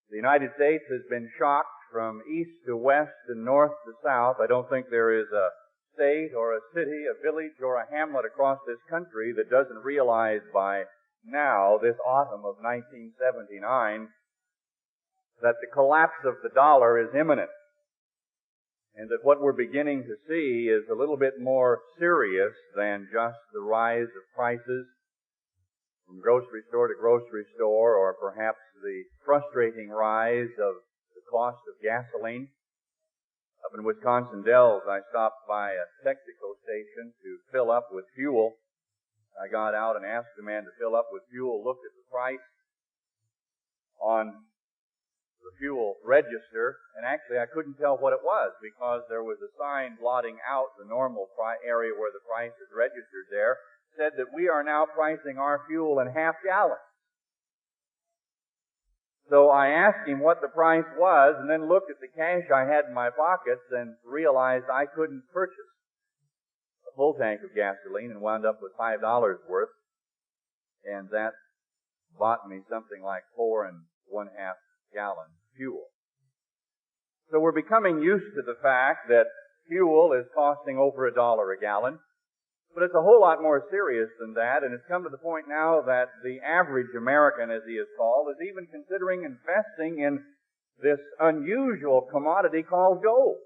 The United States has been shocked from east to west and north to south. I don't think there is a state or a city, a village, or a hamlet across this country that doesn't realize by now, this autumn of 1979, that the collapse of the dollar is imminent. And that what we're beginning to see is a little bit more serious than just the rise of prices from grocery store to grocery store, or perhaps the frustrating rise of the cost of gasoline. Up in Wisconsin Dells, I stopped by a Texaco station to fill up with fuel. I got out and asked the man to fill up with fuel, looked at the price on the fuel register, and actually I couldn't tell what it was because there was a sign blotting out the normal area where the price is registered there, said that we are now pricing our fuel in half gallons. So I asked him what the price was, and then looked at the cash I had in my pockets and realized I couldn't purchase a full tank of gasoline, and wound up with $5 worth, and that bought me something like 4 1/2 gallon fuel. So we're becoming used to the fact that fuel is costing over $1 a gallon. But it's a whole lot more serious than that, and it's come to the point now that the average American, as he is called, is even considering investing in this unusual commodity called gold.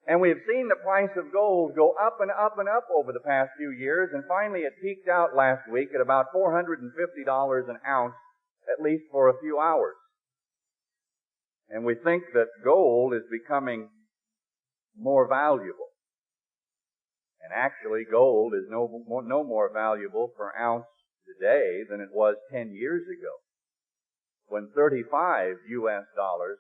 And we have seen the price of gold go up and up and up over the past few years, and finally it peaked out last week at about $450 an ounce, at least for a few hours. And we think that gold is becoming more valuable. And actually, gold is no more valuable per ounce today than it was 10 years ago. When $35 US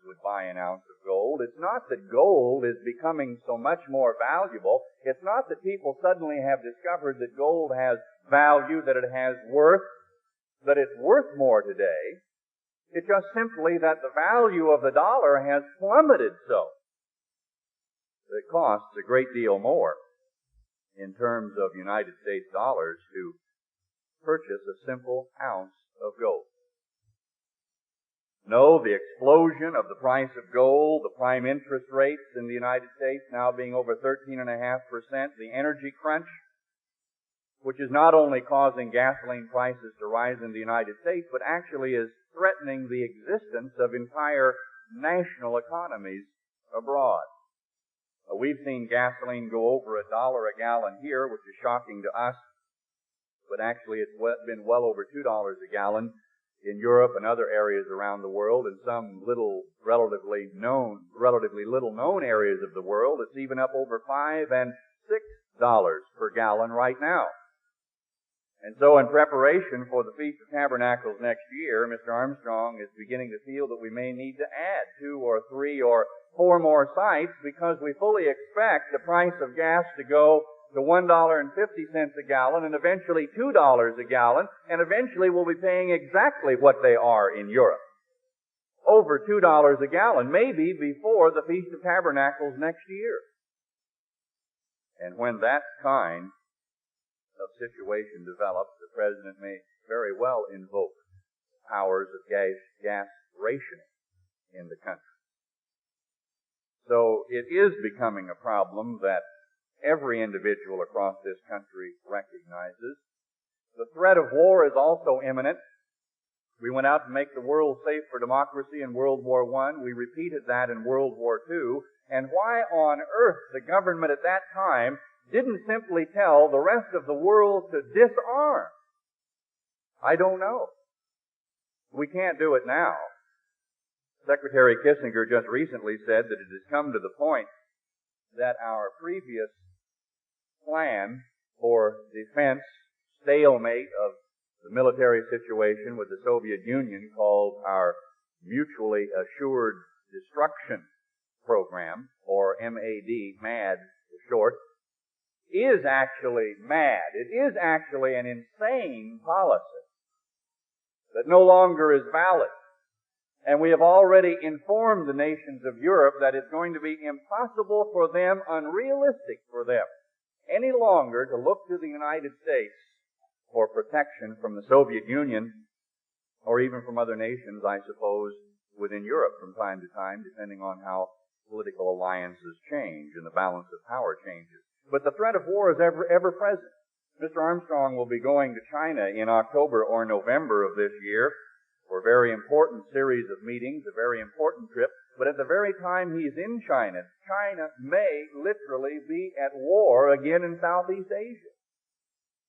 would buy an ounce of gold, it's not that gold is becoming so much more valuable. It's not that people suddenly have discovered that gold has value, that it has worth, that it's worth more today. It's just simply that the value of the dollar has plummeted so. It costs a great deal more in terms of United States dollars to purchase a simple ounce of gold. No, the explosion of the price of gold, the prime interest rates in the United States now being over 13.5%, the energy crunch, which is not only causing gasoline prices to rise in the United States, but actually is threatening the existence of entire national economies abroad. We've seen gasoline go over $1 a gallon here, which is shocking to us, but actually it's been well over $2 a gallon in Europe and other areas around the world. In some relatively little known areas of the world, it's even up over $5 and $6 per gallon right now. And so in preparation for the Feast of Tabernacles next year, Mr. Armstrong is beginning to feel that we may need to add 2 or 3 or 4 more sites, because we fully expect the price of gas to go to $1.50 a gallon and eventually $2 a gallon, and eventually we'll be paying exactly what they are in Europe. Over $2 a gallon, maybe before the Feast of Tabernacles next year. And when that kind of situation develops, the President may very well invoke the powers of gas rationing in the country. So it is becoming a problem that every individual across this country recognizes. The threat of war is also imminent. We went out to make the world safe for democracy in World War I. We repeated that in World War II. And why on earth the government at that time didn't simply tell the rest of the world to disarm, I don't know. We can't do it now. Secretary Kissinger just recently said that it has come to the point that our previous plan for defense stalemate of the military situation with the Soviet Union, called our Mutually Assured Destruction Program, or MAD for short, is actually mad. It is actually an insane policy that no longer is valid. And we have already informed the nations of Europe that it's going to be impossible for them, unrealistic for them, any longer to look to the United States for protection from the Soviet Union, or even from other nations, I suppose, within Europe from time to time, depending on how political alliances change and the balance of power changes. But the threat of war is ever present. Mr. Armstrong will be going to China in October or November of this year for a very important series of meetings, a very important trip. But at the very time he's in China, China may literally be at war again in Southeast Asia.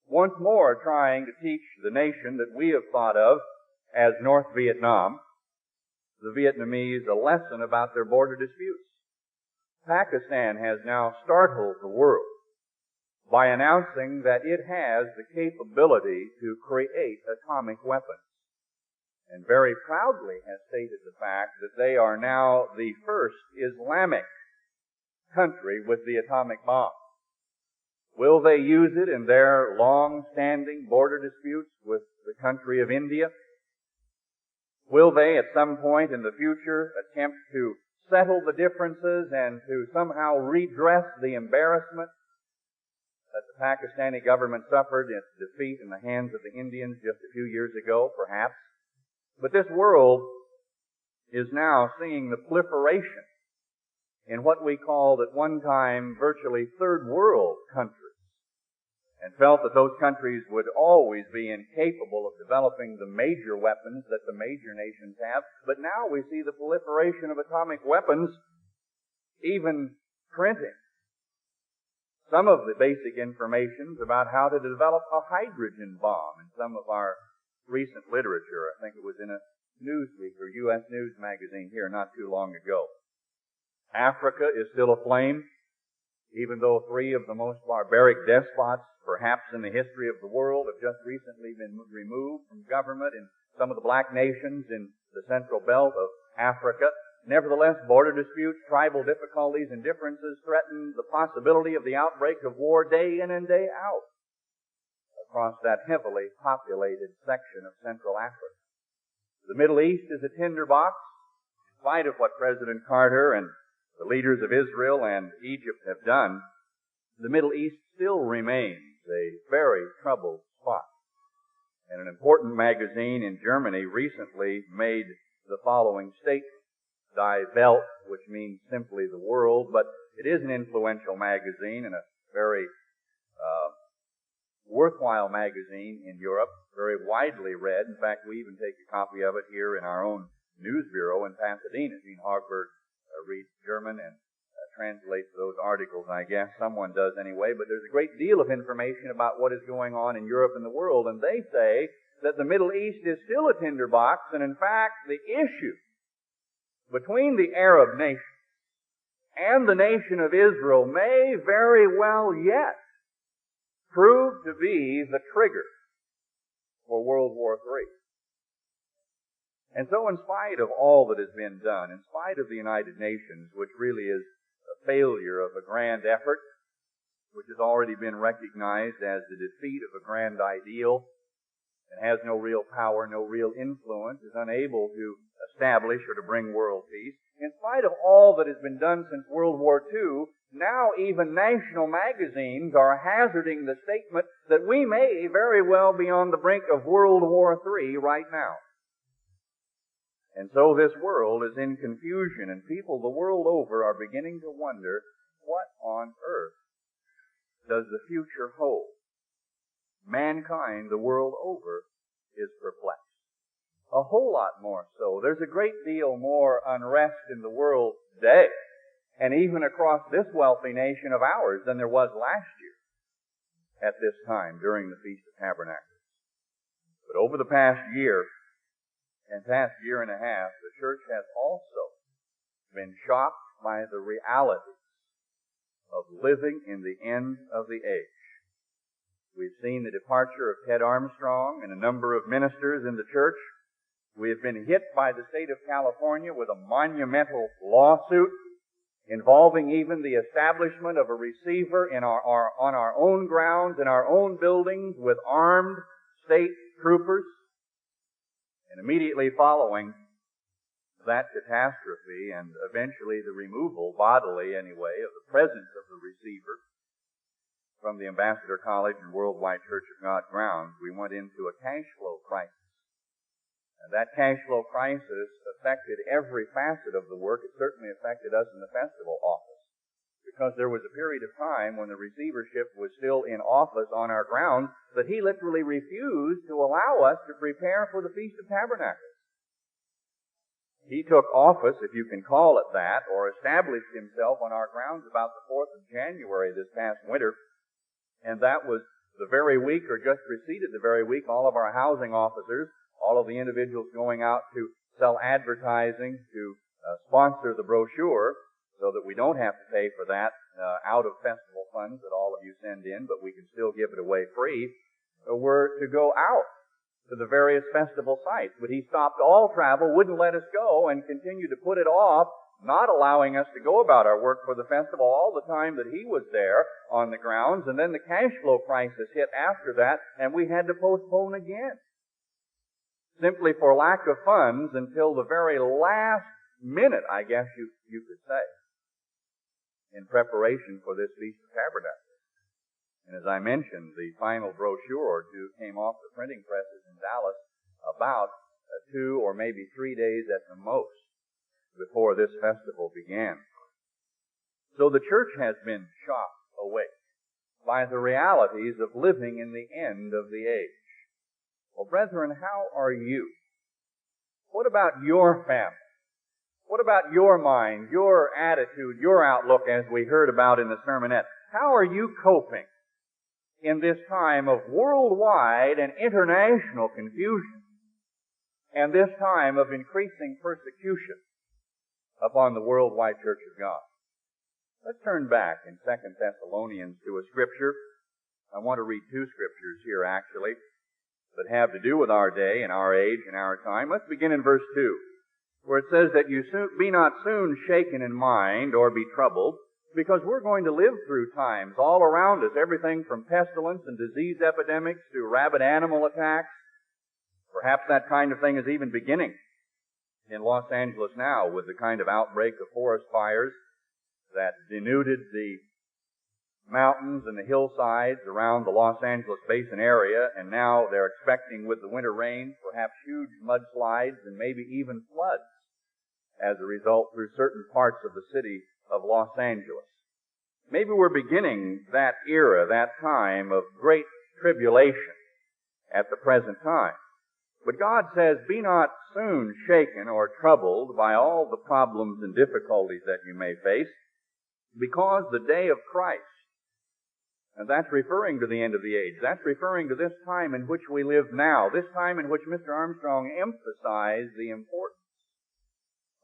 Once more trying to teach the nation that we have thought of as North Vietnam, the Vietnamese, a lesson about their border disputes. Pakistan has now startled the world by announcing that it has the capability to create atomic weapons, and very proudly has stated the fact that they are now the first Islamic country with the atomic bomb. Will they use it in their long-standing border disputes with the country of India? Will they at some point in the future attempt to settle the differences and to somehow redress the embarrassment that the Pakistani government suffered in its defeat in the hands of the Indians just a few years ago, perhaps? But this world is now seeing the proliferation in what we called at one time virtually third world countries, and felt that those countries would always be incapable of developing the major weapons that the major nations have. But now we see the proliferation of atomic weapons, even printing some of the basic information about how to develop a hydrogen bomb in some of our recent literature. I think it was in a Newsweek or U.S. News magazine here not too long ago. Africa is still aflame, even though three of the most barbaric despots, perhaps in the history of the world, have just recently been removed from government in some of the black nations in the central belt of Africa. Nevertheless, border disputes, tribal difficulties, and differences threaten the possibility of the outbreak of war day in and day out across that heavily populated section of Central Africa. The Middle East is a tinderbox. In spite of what President Carter and the leaders of Israel and Egypt have done, the Middle East still remains a very troubled spot. And an important magazine in Germany recently made the following statement. Die Welt, which means simply the world, but it is an influential magazine and a very worthwhile magazine in Europe, very widely read. In fact, we even take a copy of it here in our own news bureau in Pasadena. Gene Hagberg reads German and translates those articles, I guess. Someone does anyway, but there's a great deal of information about what is going on in Europe and the world, and they say that the Middle East is still a tinderbox, and in fact, the issue between the Arab nations and the nation of Israel may very well yet prove to be the trigger for World War III. And so in spite of all that has been done, in spite of the United Nations, which really is a failure of a grand effort, which has already been recognized as the defeat of a grand ideal, and has no real power, no real influence, is unable to establish or to bring world peace. In spite of all that has been done since World War II, now even national magazines are hazarding the statement that we may very well be on the brink of World War III right now. And so this world is in confusion, and people the world over are beginning to wonder, what on earth does the future hold? Mankind the world over is perplexed. A whole lot more so. There's a great deal more unrest in the world today, and even across this wealthy nation of ours, than there was last year at this time during the Feast of Tabernacles. But over the past year and past year and a half, the church has also been shocked by the realities of living in the end of the age. We've seen the departure of Ted Armstrong and a number of ministers in the church. We have been hit by the state of California with a monumental lawsuit involving even the establishment of a receiver on our own grounds, in our own buildings, with armed state troopers. And immediately following that catastrophe, and eventually the removal, bodily anyway, of the presence of the receiver from the Ambassador College and Worldwide Church of God grounds, we went into a cash flow crisis. That cash flow crisis affected every facet of the work. It certainly affected us in the festival office, because there was a period of time when the receivership was still in office on our grounds that he literally refused to allow us to prepare for the Feast of Tabernacles. He took office, if you can call it that, or established himself on our grounds about the 4th of January this past winter, and that was the very week, or just preceded the very week, all of our housing officers, all of the individuals going out to sell advertising, to sponsor the brochure, so that we don't have to pay for that out of festival funds that all of you send in, but we can still give it away free, were to go out to the various festival sites. But he stopped all travel, wouldn't let us go, and continued to put it off, not allowing us to go about our work for the festival all the time that he was there on the grounds. And then the cash flow crisis hit after that, and we had to postpone again, simply for lack of funds, until the very last minute, I guess you could say, in preparation for this Feast of Tabernacles. And as I mentioned, the final brochure or two came off the printing presses in Dallas about 2 or maybe 3 days at the most before this festival began. So the church has been shocked awake by the realities of living in the end of the age. Well, brethren, how are you? What about your family? What about your mind, your attitude, your outlook, as we heard about in the sermonette? How are you coping in this time of worldwide and international confusion, and this time of increasing persecution upon the worldwide Church of God? Let's turn back in 2 Thessalonians to a scripture. I want to read 2 scriptures here, actually, that have to do with our day and our age and our time. Let's begin in verse 2, where it says that you be not soon shaken in mind or be troubled, because we're going to live through times all around us, everything from pestilence and disease epidemics to rabid animal attacks. Perhaps that kind of thing is even beginning in Los Angeles now, with the kind of outbreak of forest fires that denuded the mountains and the hillsides around the Los Angeles basin area, and now they're expecting with the winter rains perhaps huge mudslides and maybe even floods as a result through certain parts of the city of Los Angeles. Maybe we're beginning that era, that time of great tribulation at the present time. But God says, be not soon shaken or troubled by all the problems and difficulties that you may face, because the day of Christ, and that's referring to the end of the age, that's referring to this time in which we live now, this time in which Mr. Armstrong emphasized the importance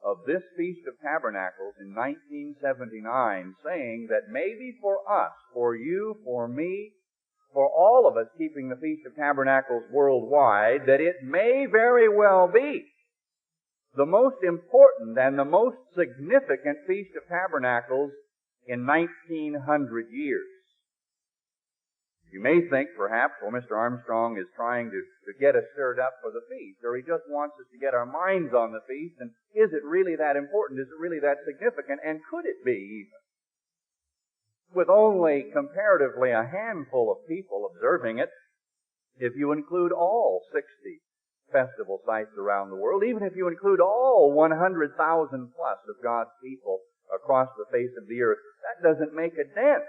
of this Feast of Tabernacles in 1979, saying that maybe for us, for you, for me, for all of us keeping the Feast of Tabernacles worldwide, that it may very well be the most important and the most significant Feast of Tabernacles in 1900 years. You may think, perhaps, well, Mr. Armstrong is trying to get us stirred up for the feast, or he just wants us to get our minds on the feast, and is it really that important? Is it really that significant? And could it be, even? With only comparatively a handful of people observing it, if you include all 60 festival sites around the world, even if you include all 100,000 plus of God's people across the face of the earth, that doesn't make a dent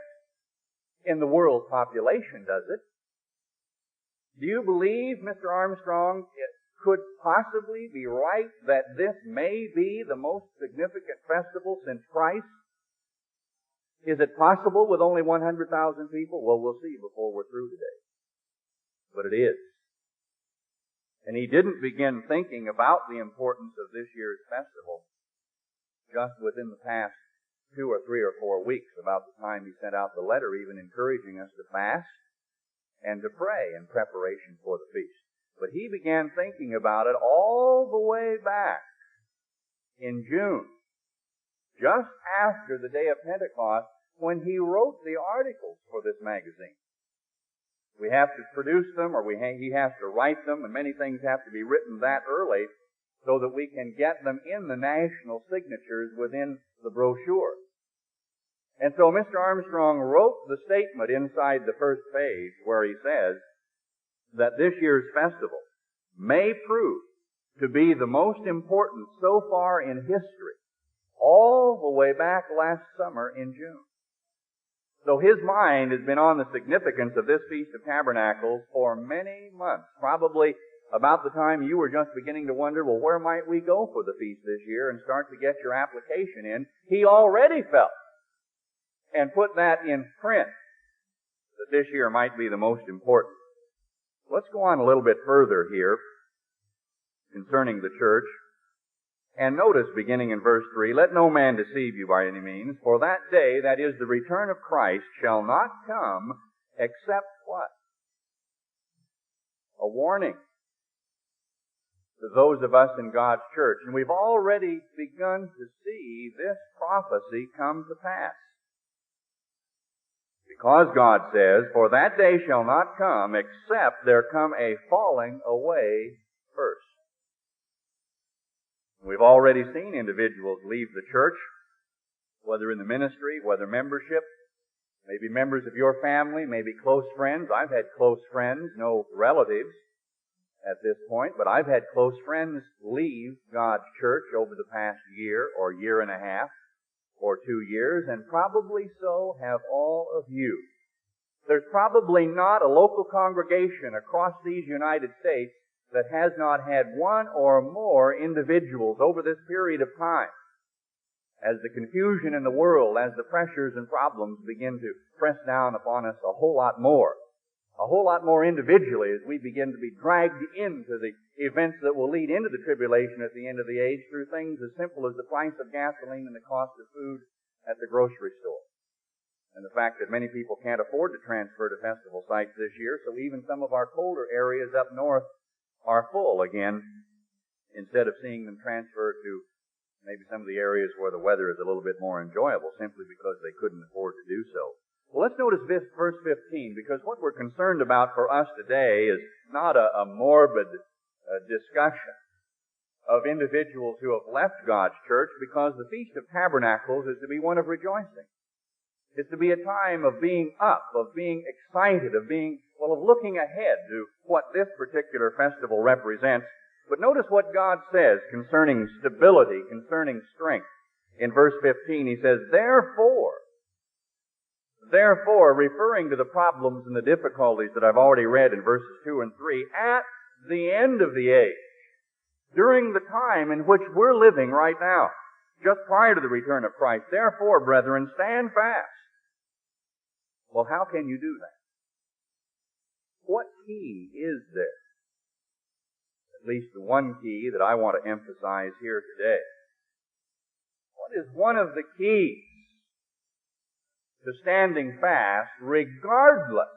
in the world's population, does it? Do you believe, Mr. Armstrong, it could possibly be right that this may be the most significant festival since Christ? Is it possible with only 100,000 people? Well, we'll see before we're through today. But it is. And he didn't begin thinking about the importance of this year's festival just within the past 2 or 3 or 4 weeks, about the time he sent out the letter even encouraging us to fast and to pray in preparation for the feast. But he began thinking about it all the way back in June, just after the day of Pentecost, when he wrote the articles for this magazine. We have to produce them, or he has to write them, and many things have to be written that early so that we can get them in the national signatures within the brochure. And so Mr. Armstrong wrote the statement inside the first page where he says that this year's festival may prove to be the most important so far in history, all the way back last summer in June. So his mind has been on the significance of this Feast of Tabernacles for many months, probably about the time you were just beginning to wonder, well, where might we go for the feast this year, and start to get your application in. He already felt and put that in print that this year might be the most important. Let's go on a little bit further here concerning the church. And notice, beginning in verse 3, let no man deceive you by any means, for that day, that is the return of Christ, shall not come except what? A warning to those of us in God's church. And we've already begun to see this prophecy come to pass. Because God says, for that day shall not come except there come a falling away first. We've already seen individuals leave the church, whether in the ministry, whether membership, maybe members of your family, maybe close friends. I've had close friends, no relatives at this point, but I've had close friends leave God's church over the past year or year and a half or 2 years, and probably so have all of you. There's probably not a local congregation across these United States that has not had one or more individuals over this period of time, as the confusion in the world, as the pressures and problems begin to press down upon us a whole lot more individually as we begin to be dragged into the events that will lead into the tribulation at the end of the age through things as simple as the price of gasoline and the cost of food at the grocery store. And the fact that many people can't afford to transfer to festival sites this year, so even some of our colder areas up north are full again, instead of seeing them transfer to maybe some of the areas where the weather is a little bit more enjoyable simply because they couldn't afford to do so. Well, let's notice this verse 15, because what we're concerned about for us today is not a morbid discussion of individuals who have left God's church, because the Feast of Tabernacles is to be one of rejoicing. It's to be a time of being up, of being excited, of looking ahead to what this particular festival represents. But notice what God says concerning stability, concerning strength. In verse 15, He says, Therefore, referring to the problems and the difficulties that I've already read in verses 2 and 3, at the end of the age, during the time in which we're living right now, just prior to the return of Christ, therefore, brethren, stand fast. Well, how can you do that? What key is there? At least the one key that I want to emphasize here today. What is one of the keys to standing fast, regardless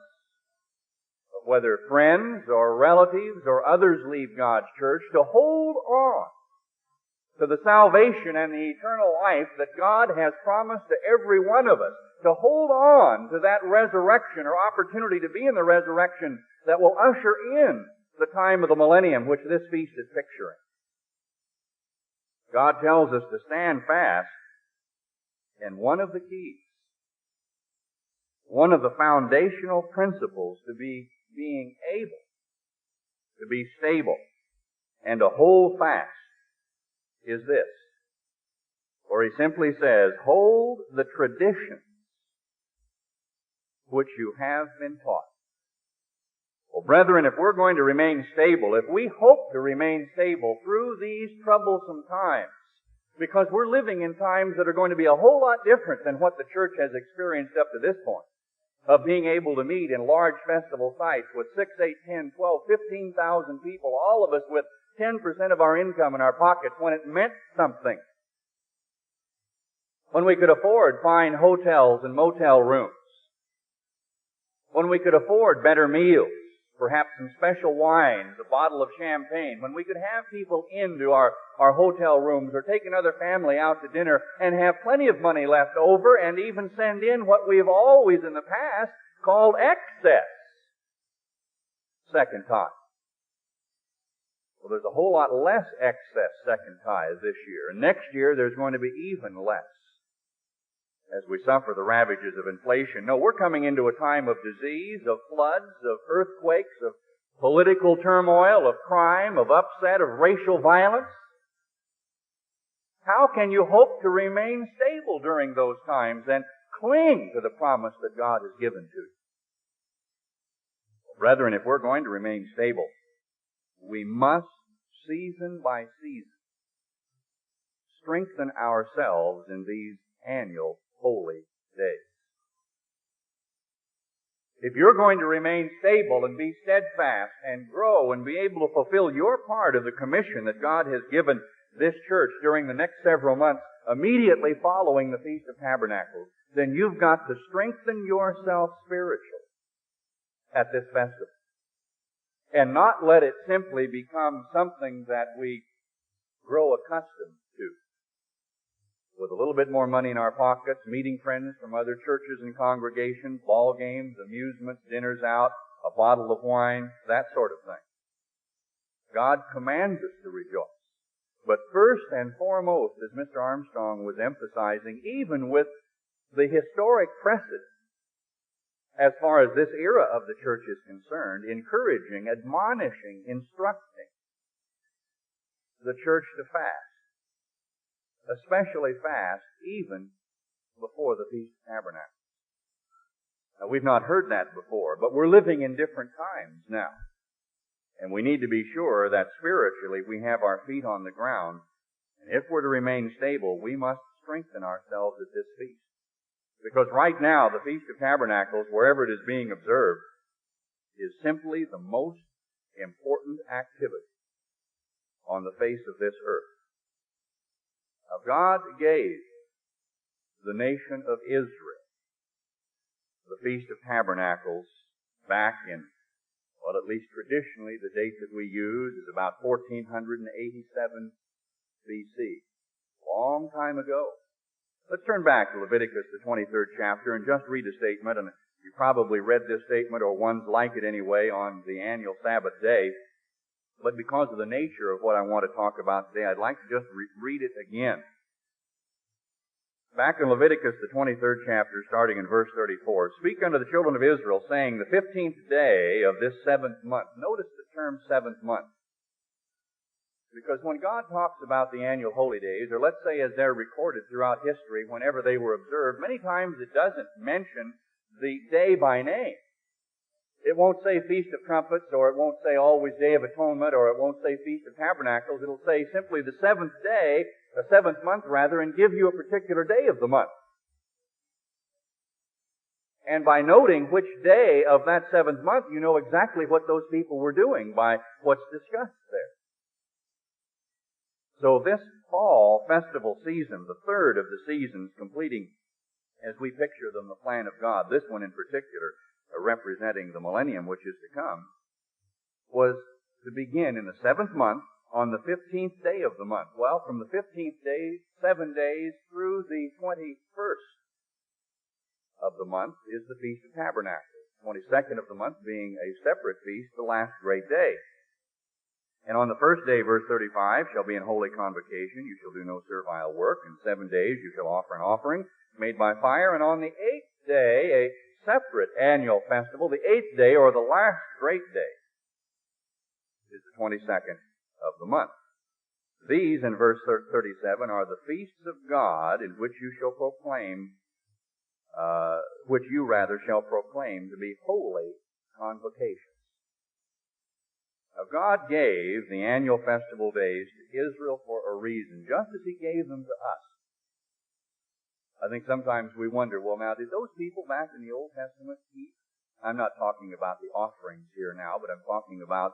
of whether friends or relatives or others leave God's church, to hold on to the salvation and the eternal life that God has promised to every one of us, to hold on to that resurrection or opportunity to be in the resurrection that will usher in the time of the millennium, which this feast is picturing. God tells us to stand fast, and one of the keys, one of the foundational principles to be being able to be stable and to hold fast is this. For He simply says, hold the traditions which you have been taught. Well, brethren, if we're going to remain stable, if we hope to remain stable through these troublesome times, because we're living in times that are going to be a whole lot different than what the church has experienced up to this point, of being able to meet in large festival sites with 6, 8, 10, 12, 15,000 people, all of us with 10% of our income in our pockets, when it meant something. When we could afford fine hotels and motel rooms. When we could afford better meals, perhaps some special wines, a bottle of champagne. When we could have people into our hotel rooms or take another family out to dinner and have plenty of money left over and even send in what we've always in the past called excess. Second tithe. Well, there's a whole lot less excess second tithe this year. And next year there's going to be even less as we suffer the ravages of inflation. No, we're coming into a time of disease, of floods, of earthquakes, of political turmoil, of crime, of upset, of racial violence? How can you hope to remain stable during those times and cling to the promise that God has given to you? Brethren, if we're going to remain stable, we must, season by season, strengthen ourselves in these annual holy days. If you're going to remain stable and be steadfast and grow and be able to fulfill your part of the commission that God has given this church during the next several months, immediately following the Feast of Tabernacles, then you've got to strengthen yourself spiritually at this festival. And not let it simply become something that we grow accustomed to. With a little bit more money in our pockets, meeting friends from other churches and congregations, ball games, amusements, dinners out, a bottle of wine, that sort of thing. God commands us to rejoice. But first and foremost, as Mr. Armstrong was emphasizing, even with the historic precedent, as far as this era of the church is concerned, encouraging, admonishing, instructing the church to fast. Especially fast, even before the Feast of Tabernacles. Now, we've not heard that before, but we're living in different times now. And we need to be sure that spiritually we have our feet on the ground. And if we're to remain stable, we must strengthen ourselves at this feast. Because right now, the Feast of Tabernacles, wherever it is being observed, is simply the most important activity on the face of this earth. Now, God gave the nation of Israel the Feast of Tabernacles back in, well, at least traditionally, the date that we use is about 1487 BC. Long time ago. Let's turn back to Leviticus, the 23rd chapter, and just read a statement, and you probably read this statement, or ones like it anyway, on the annual Sabbath day. But because of the nature of what I want to talk about today, I'd like to just read it again. Back in Leviticus, the 23rd chapter, starting in verse 34, "Speak unto the children of Israel, saying, the 15th day of this 7th month." Notice the term 7th month. Because when God talks about the annual holy days, or let's say as they're recorded throughout history, whenever they were observed, many times it doesn't mention the day by name. It won't say Feast of Trumpets, or it won't say always Day of Atonement, or it won't say Feast of Tabernacles. It'll say simply the 7th day, the 7th month rather, and give you a particular day of the month. And by noting which day of that 7th month, you know exactly what those people were doing by what's discussed there. So this fall festival season, the third of the seasons, completing, as we picture them, the plan of God, this one in particular, representing the millennium which is to come, was to begin in the 7th month on the 15th day of the month. Well, from the 15th day, 7 days through the 21st of the month is the Feast of Tabernacles. 22nd of the month being a separate feast, the last great day. And on the first day, verse 35, shall be an holy convocation. You shall do no servile work. In 7 days you shall offer an offering made by fire. And on the 8th day, a separate annual festival, the 8th day, or the last great day, is the 22nd of the month. These, in verse 37, are the feasts of God in which you shall proclaim, shall proclaim to be holy convocations. Now, God gave the annual festival days to Israel for a reason, just as He gave them to us. I think sometimes we wonder, well, now, did those people back in the Old Testament keep? I'm not talking about the offerings here now, but I'm talking about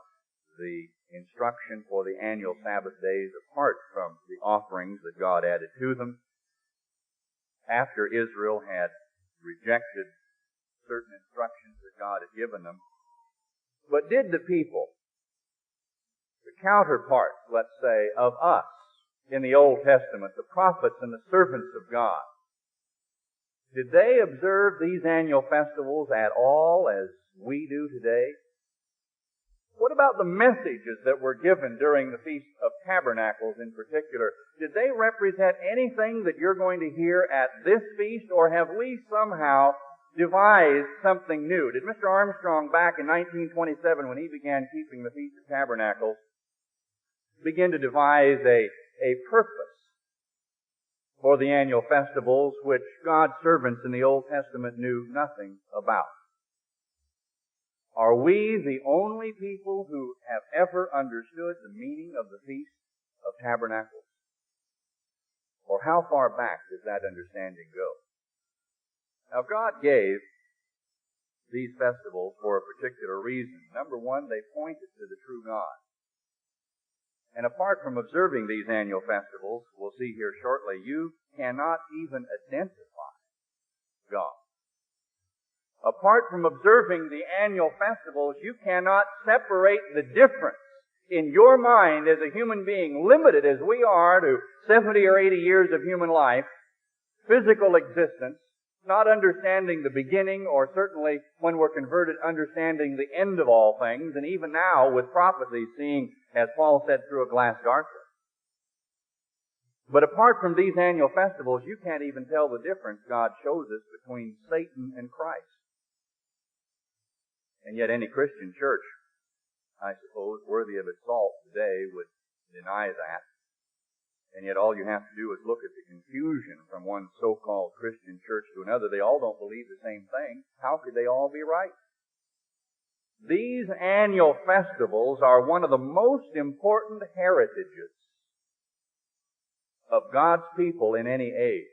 the instruction for the annual Sabbath days apart from the offerings that God added to them. After Israel had rejected certain instructions that God had given them. But did the people, the counterparts, let's say, of us in the Old Testament, the prophets and the servants of God, did they observe these annual festivals at all as we do today? What about the messages that were given during the Feast of Tabernacles in particular? Did they represent anything that you're going to hear at this feast, or have we somehow devise something new? Did Mr. Armstrong back in 1927, when he began keeping the Feast of Tabernacles, begin to devise a purpose for the annual festivals which God's servants in the Old Testament knew nothing about? Are we the only people who have ever understood the meaning of the Feast of Tabernacles? Or how far back does that understanding go? Now, God gave these festivals for a particular reason. Number one, they pointed to the true God. And apart from observing these annual festivals, we'll see here shortly, you cannot even identify God. Apart from observing the annual festivals, you cannot separate the difference in your mind as a human being, limited as we are to 70 or 80 years of human life, physical existence, not understanding the beginning, or certainly when we're converted, understanding the end of all things, and even now with prophecy, seeing, as Paul said, through a glass darkly. But apart from these annual festivals, you can't even tell the difference God shows us between Satan and Christ. And yet any Christian church, I suppose, worthy of its salt today would deny that. And yet all you have to do is look at the confusion from one so-called Christian church to another. They all don't believe the same thing. How could they all be right? These annual festivals are one of the most important heritages of God's people in any age.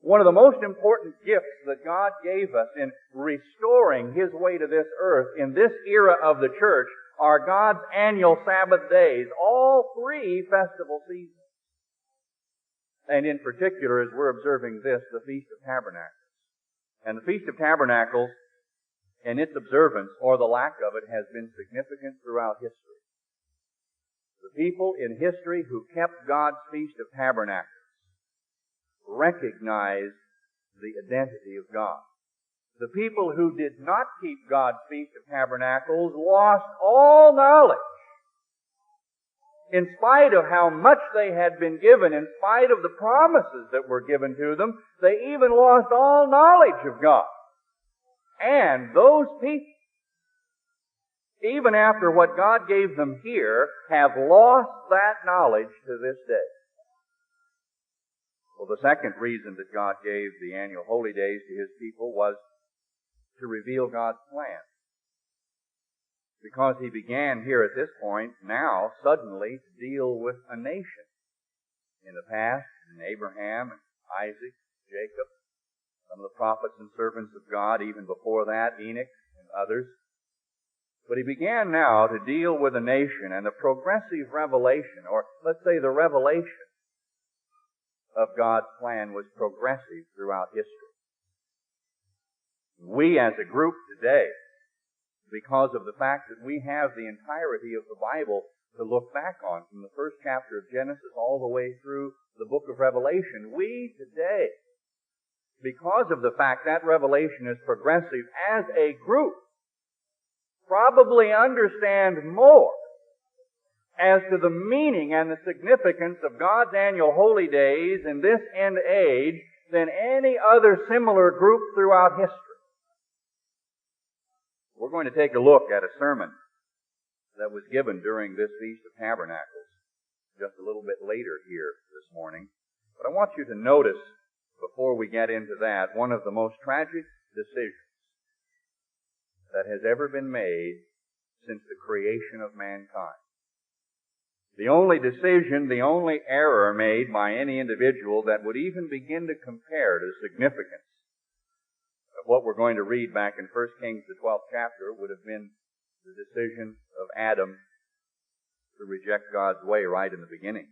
One of the most important gifts that God gave us in restoring His way to this earth in this era of the church are God's annual Sabbath days, all three festival seasons. And in particular, as we're observing this, the Feast of Tabernacles. And the Feast of Tabernacles and its observance, or the lack of it, has been significant throughout history. The people in history who kept God's Feast of Tabernacles recognized the identity of God. The people who did not keep God's Feast of Tabernacles lost all knowledge. In spite of how much they had been given, in spite of the promises that were given to them, they even lost all knowledge of God. And those people, even after what God gave them here, have lost that knowledge to this day. Well, the second reason that God gave the annual holy days to His people was to reveal God's plan. Because He began here at this point, now, suddenly, to deal with a nation. In the past, in Abraham, and Isaac, Jacob, some of the prophets and servants of God, even before that, Enoch and others. But He began now to deal with a nation, and the progressive revelation, or let's say the revelation of God's plan, was progressive throughout history. We as a group today, because of the fact that we have the entirety of the Bible to look back on, from the first chapter of Genesis all the way through the book of Revelation, we today, because of the fact that revelation is progressive, as a group, probably understand more as to the meaning and the significance of God's annual holy days in this end age than any other similar group throughout history. We're going to take a look at a sermon that was given during this Feast of Tabernacles just a little bit later here this morning. But I want you to notice, before we get into that, one of the most tragic decisions that has ever been made since the creation of mankind. The only decision, the only error made by any individual that would even begin to compare to significance of what we're going to read back in 1 Kings, the 12th chapter, would have been the decision of Adam to reject God's way right in the beginning.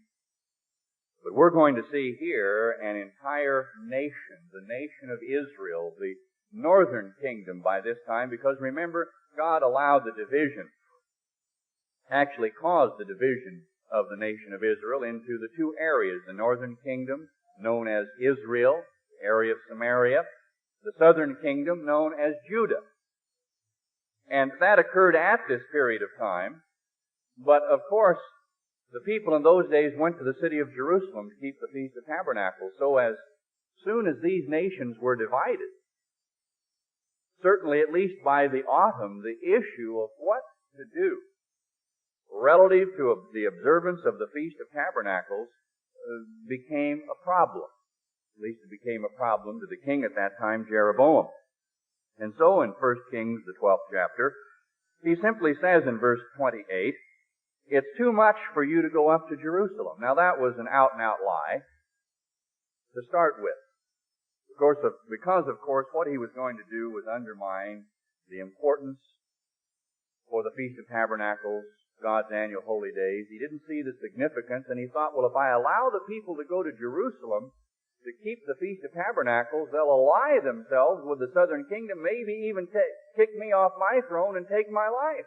But we're going to see here an entire nation, the nation of Israel, the northern kingdom by this time, because remember, God allowed the division, actually caused the division of the nation of Israel into the two areas, the northern kingdom, known as Israel, the area of Samaria, the southern kingdom, known as Judah. And that occurred at this period of time, but of course, the people in those days went to the city of Jerusalem to keep the Feast of Tabernacles. So as soon as these nations were divided, certainly at least by the autumn, the issue of what to do relative to the observance of the Feast of Tabernacles became a problem. At least it became a problem to the king at that time, Jeroboam. And so in 1 Kings, the 12th chapter, he simply says in verse 28, it's too much for you to go up to Jerusalem. Now that was an out-and-out lie to start with. Because of course what he was going to do was undermine the importance for the Feast of Tabernacles, God's annual holy days. He didn't see the significance, and he thought, well, if I allow the people to go to Jerusalem to keep the Feast of Tabernacles, they'll ally themselves with the southern kingdom, maybe even kick me off my throne and take my life.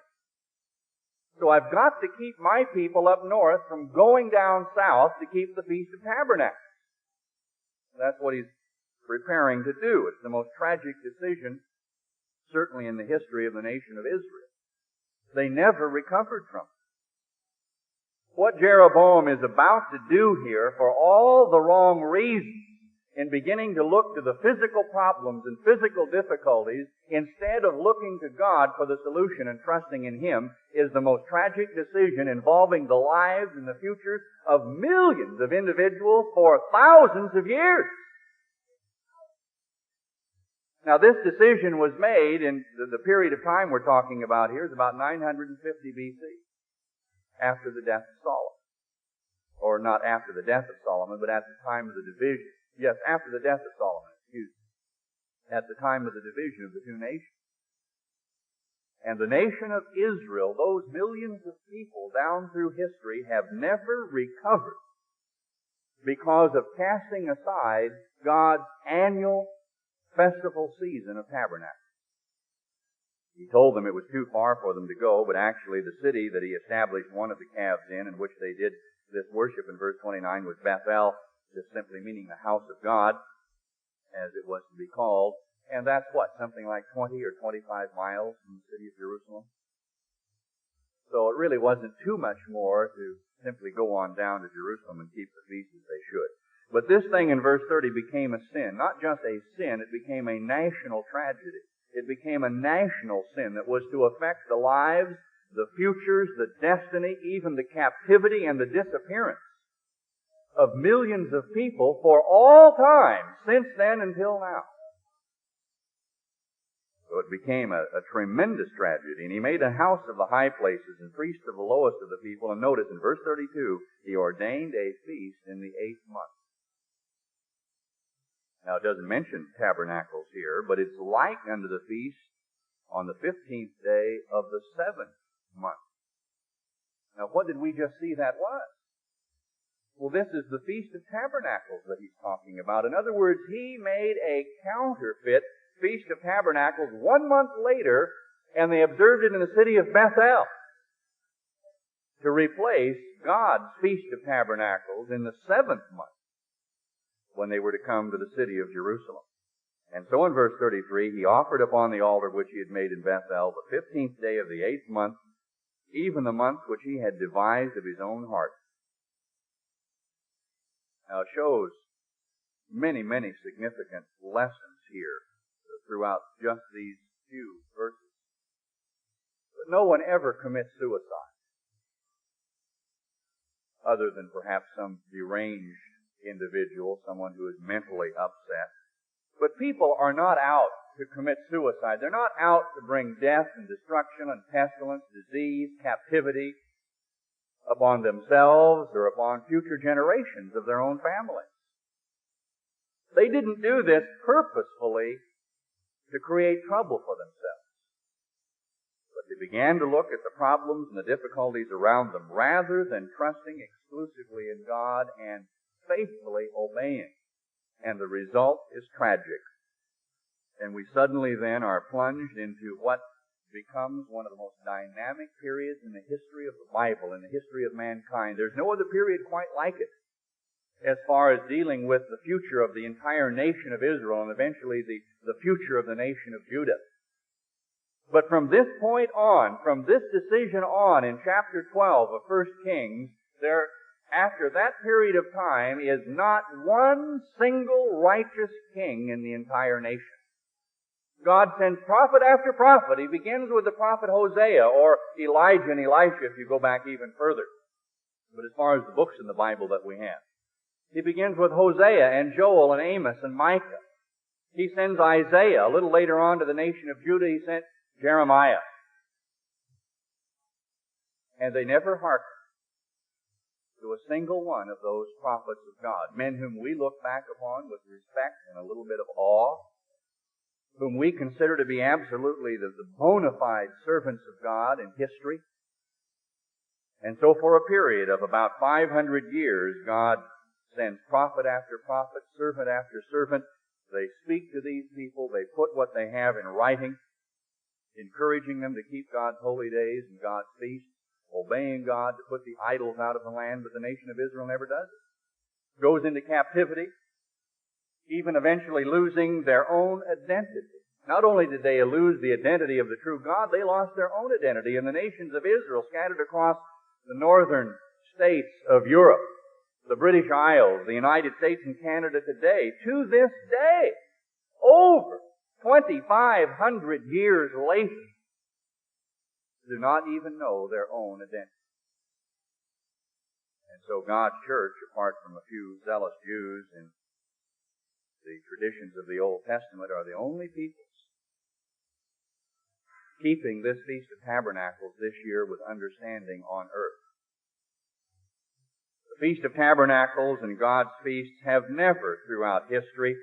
So I've got to keep my people up north from going down south to keep the Feast of Tabernacles. That's what he's preparing to do. It's the most tragic decision, certainly in the history of the nation of Israel. They never recovered from it. What Jeroboam is about to do here, for all the wrong reasons, in beginning to look to the physical problems and physical difficulties, instead of looking to God for the solution and trusting in Him, is the most tragic decision involving the lives and the futures of millions of individuals for thousands of years. Now this decision was made in the period of time we're talking about here is about 950 BC, after the death of Solomon. Or not after the death of Solomon, but at the time of the division. Yes, after the death of Solomon, excuse me. At the time of the division of the two nations. And the nation of Israel, those millions of people down through history, have never recovered because of casting aside God's annual festival season of Tabernacles. He told them it was too far for them to go, but actually the city that He established one of the calves in which they did this worship in verse 29 was Bethel, just simply meaning the house of God, as it was to be called. And that's what, something like 20 or 25 miles from the city of Jerusalem? So it really wasn't too much more to simply go on down to Jerusalem and keep the feast as they should. But this thing in verse 30 became a sin. Not just a sin, it became a national tragedy. It became a national sin that was to affect the lives, the futures, the destiny, even the captivity and the disappearance of millions of people for all time, since then until now. So it became a tremendous tragedy. And he made a house of the high places and priests of the lowest of the people. And notice in verse 32, he ordained a feast in the 8th month. Now, it doesn't mention tabernacles here, but it's like unto the feast on the 15th day of the 7th month. Now, what did we just see that was? Well, this is the Feast of Tabernacles that he's talking about. In other words, he made a counterfeit Feast of Tabernacles 1 month later, and they observed it in the city of Bethel to replace God's Feast of Tabernacles in the 7th month, when they were to come to the city of Jerusalem. And so in verse 33, he offered upon the altar which he had made in Bethel the 15th day of the 8th month, even the month which he had devised of his own heart. Now it shows many, many significant lessons here throughout just these few verses. But no one ever commits suicide, other than perhaps some deranged individual, someone who is mentally upset. But people are not out to commit suicide. They're not out to bring death and destruction and pestilence, disease, captivity upon themselves or upon future generations of their own families. They didn't do this purposefully to create trouble for themselves. But they began to look at the problems and the difficulties around them rather than trusting exclusively in God and faithfully obeying. And the result is tragic. And we suddenly then are plunged into what becomes one of the most dynamic periods in the history of the Bible, in the history of mankind. There's no other period quite like it as far as dealing with the future of the entire nation of Israel and eventually the future of the nation of Judah. But from this point on, from this decision on in chapter 12 of 1 Kings, after that period of time is not one single righteous king in the entire nation. God sends prophet after prophet. He begins with the prophet Hosea, or Elijah and Elisha if you go back even further. But as far as the books in the Bible that we have, he begins with Hosea and Joel and Amos and Micah. He sends Isaiah. A little later on to the nation of Judah, he sent Jeremiah. And they never hearkened to a single one of those prophets of God, men whom we look back upon with respect and a little bit of awe, whom we consider to be absolutely the bona fide servants of God in history. And so for a period of about 500 years, God sends prophet after prophet, servant after servant. They speak to these people. They put what they have in writing, encouraging them to keep God's holy days and God's feasts, obeying God to put the idols out of the land, but the nation of Israel never does it. Goes into captivity, even eventually losing their own identity. Not only did they lose the identity of the true God, they lost their own identity. And the nations of Israel scattered across the northern states of Europe, the British Isles, the United States and Canada today, to this day, over 2,500 years later, do not even know their own identity. And so God's church, apart from a few zealous Jews and the traditions of the Old Testament, are the only peoples keeping this Feast of Tabernacles this year with understanding on earth. The Feast of Tabernacles and God's feasts have never throughout history,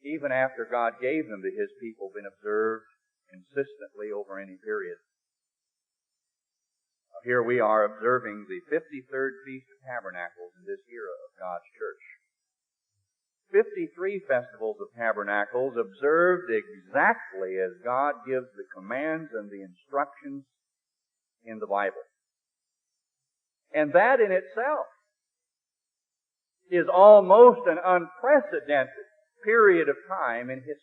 even after God gave them to His people, been observed consistently over any period. Here we are observing the 53rd Feast of Tabernacles in this era of God's church. 53 festivals of tabernacles observed exactly as God gives the commands and the instructions in the Bible. And that in itself is almost an unprecedented period of time in history.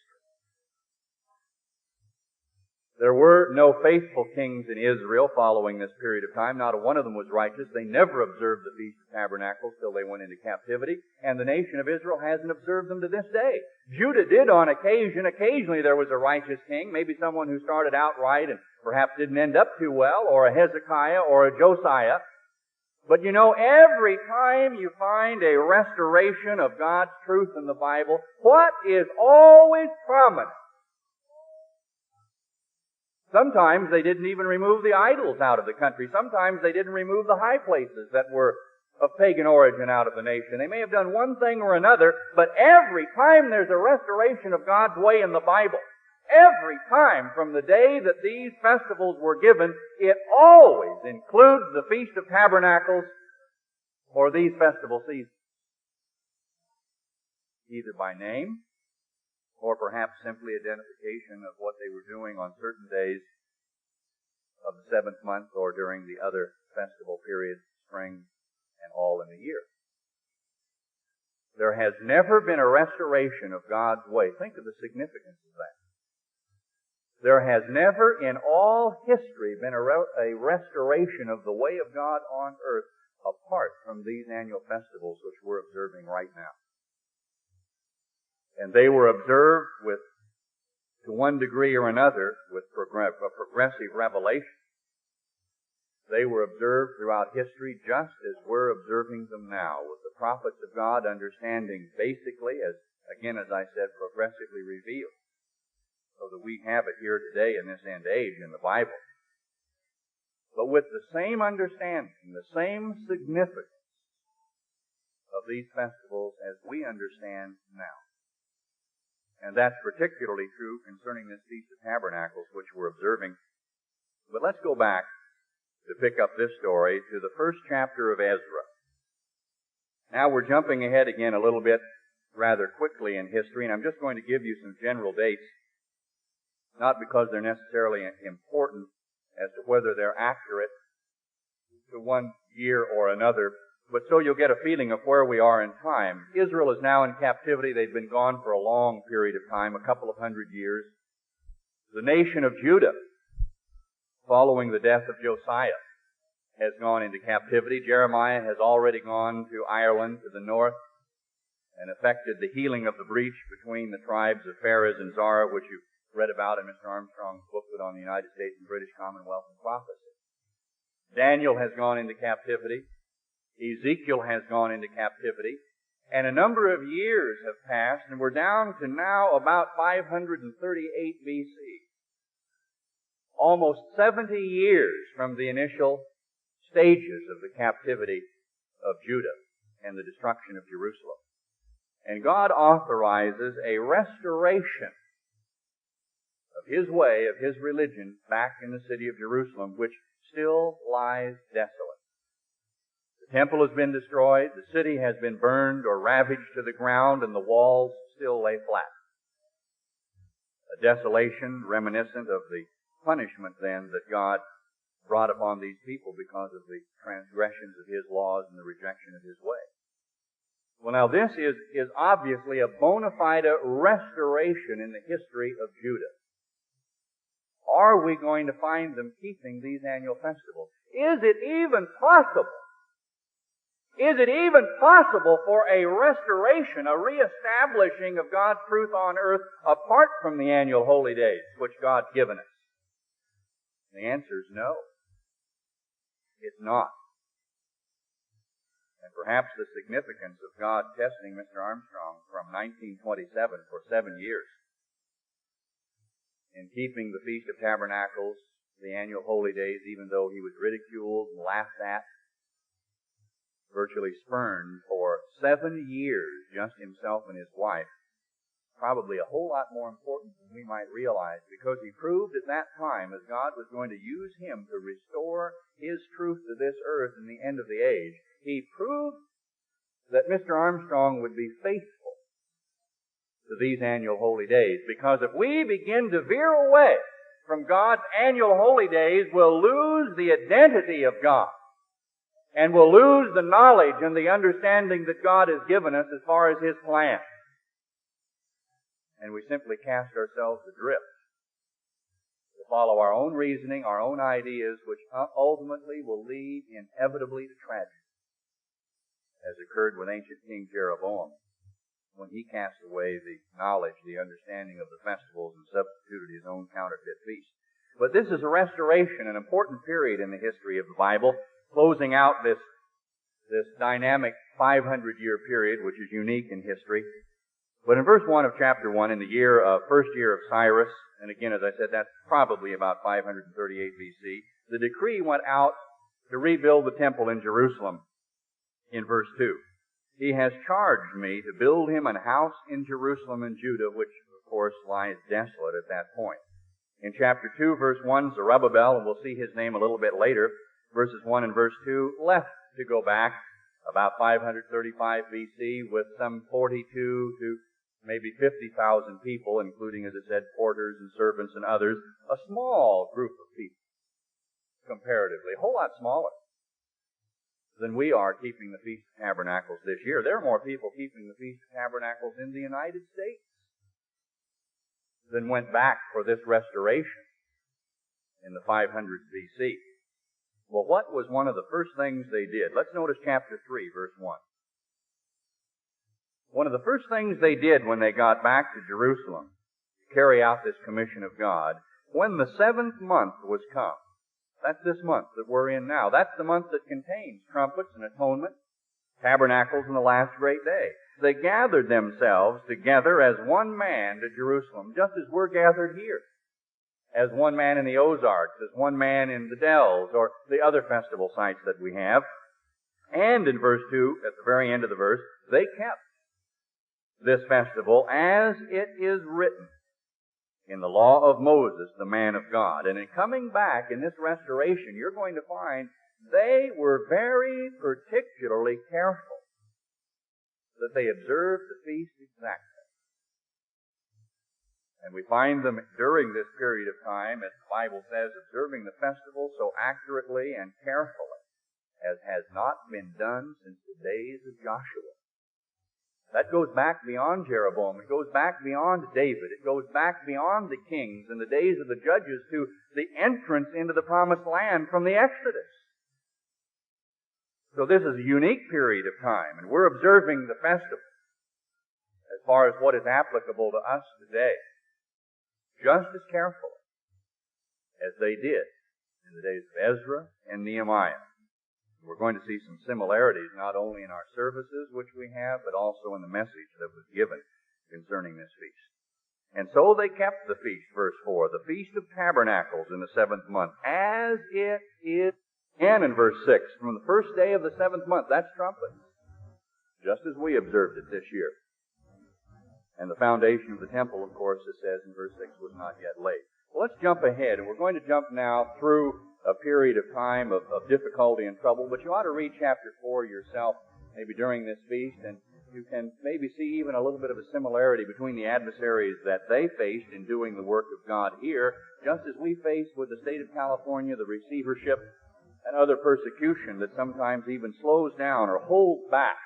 There were no faithful kings in Israel following this period of time. Not one of them was righteous. They never observed the Feast of Tabernacles till they went into captivity. And the nation of Israel hasn't observed them to this day. Judah did on occasion. Occasionally there was a righteous king, maybe someone who started out right and perhaps didn't end up too well, or a Hezekiah or a Josiah. But you know, every time you find a restoration of God's truth in the Bible, what is always prominent? Sometimes they didn't even remove the idols out of the country. Sometimes they didn't remove the high places that were of pagan origin out of the nation. They may have done one thing or another, but every time there's a restoration of God's way in the Bible, every time from the day that these festivals were given, it always includes the Feast of Tabernacles or these festival seasons. Either by name, or perhaps simply identification of what they were doing on certain days of the seventh month or during the other festival periods, spring and all in the year. There has never been a restoration of God's way. Think of the significance of that. There has never in all history been a restoration of the way of God on earth apart from these annual festivals which we're observing right now. And they were observed to one degree or another, with a progressive revelation. They were observed throughout history just as we're observing them now, with the prophets of God understanding basically, as I said, progressively revealed, so that we have it here today in this end age in the Bible. But with the same understanding, the same significance of these festivals as we understand now. And that's particularly true concerning this Feast of Tabernacles, which we're observing. But let's go back to pick up this story to the first chapter of Ezra. Now we're jumping ahead again a little bit rather quickly in history, and I'm just going to give you some general dates, not because they're necessarily important as to whether they're accurate to one year or another, but so you'll get a feeling of where we are in time. Israel is now in captivity. They've been gone for a long period of time, a couple of 100 years. The nation of Judah, following the death of Josiah, has gone into captivity. Jeremiah has already gone to Ireland to the north and effected the healing of the breach between the tribes of Pharez and Zara, which you've read about in Mr. Armstrong's booklet on the United States and British Commonwealth and Prophecy. Daniel has gone into captivity. Ezekiel has gone into captivity. And a number of years have passed, and we're down to now about 538 BC. Almost 70 years from the initial stages of the captivity of Judah and the destruction of Jerusalem. And God authorizes a restoration of His way, of His religion, back in the city of Jerusalem, which still lies desolate. The temple has been destroyed, the city has been burned or ravaged to the ground, and the walls still lay flat. A desolation reminiscent of the punishment then that God brought upon these people because of the transgressions of His laws and the rejection of His way. Well, now this is obviously a bona fide restoration in the history of Judah. Are we going to find them keeping these annual festivals? Is it even possible? Is it even possible for a restoration, a reestablishing of God's truth on earth apart from the annual holy days which God's given us? The answer is no. It's not. And perhaps the significance of God testing Mr. Armstrong from 1927 for 7 years in keeping the Feast of Tabernacles, the annual holy days, even though he was ridiculed and laughed at, virtually spurned for 7 years, just himself and his wife, probably a whole lot more important than we might realize, because he proved at that time, as God was going to use him to restore His truth to this earth in the end of the age, he proved that Mr. Armstrong would be faithful to these annual holy days. Because if we begin to veer away from God's annual holy days, we'll lose the identity of God. And we'll lose the knowledge and the understanding that God has given us as far as His plan. And we simply cast ourselves adrift to follow our own reasoning, our own ideas, which ultimately will lead inevitably to tragedy, as occurred with ancient King Jeroboam when he cast away the knowledge, the understanding of the festivals and substituted his own counterfeit feast. But this is a restoration, an important period in the history of the Bible, closing out this dynamic 500-year period, which is unique in history. But in verse 1 of chapter 1, in the first year of Cyrus, and again, as I said, that's probably about 538 BC, the decree went out to rebuild the temple in Jerusalem. In verse 2, He has charged me to build Him an house in Jerusalem and Judah, which, of course, lies desolate at that point. In chapter 2, verse 1, Zerubbabel, and we'll see his name a little bit later, verses 1 and verse 2, left to go back about 535 BC with some 42 to maybe 50,000 people, including, as it said, porters and servants and others, a small group of people, comparatively, a whole lot smaller than we are keeping the Feast of Tabernacles this year. There are more people keeping the Feast of Tabernacles in the United States than went back for this restoration in the 500s BC. Well, what was one of the first things they did? Let's notice chapter 3, verse 1. One of the first things they did when they got back to Jerusalem to carry out this commission of God, when the 7th month was come, that's this month that we're in now, that's the month that contains trumpets and atonement, tabernacles, and the last great day. They gathered themselves together as one man to Jerusalem, just as we're gathered here. As one man in the Ozarks, as one man in the Dells, or the other festival sites that we have. And in verse 2, at the very end of the verse, they kept this festival as it is written in the law of Moses, the man of God. And in coming back in this restoration, you're going to find they were very particularly careful that they observed the feast exactly. And we find them during this period of time, as the Bible says, observing the festival so accurately and carefully as has not been done since the days of Joshua. That goes back beyond Jeroboam. It goes back beyond David. It goes back beyond the kings and the days of the judges to the entrance into the promised land from the Exodus. So this is a unique period of time, and we're observing the festival as far as what is applicable to us today. just as carefully as they did in the days of Ezra and Nehemiah. We're going to see some similarities not only in our services which we have, but also in the message that was given concerning this feast. And so they kept the feast, verse 4, the Feast of Tabernacles in the 7th month, as it is. And in verse 6, from the first day of the 7th month, that's trumpets, just as we observed it this year. And the foundation of the temple, of course, it says in verse 6, was not yet laid. Well, let's jump ahead, and we're going to jump now through a period of time of difficulty and trouble, but you ought to read chapter 4 yourself, maybe during this feast, and you can maybe see even a little bit of a similarity between the adversaries that they faced in doing the work of God here, just as we face with the state of California, the receivership, and other persecution that sometimes even slows down or holds back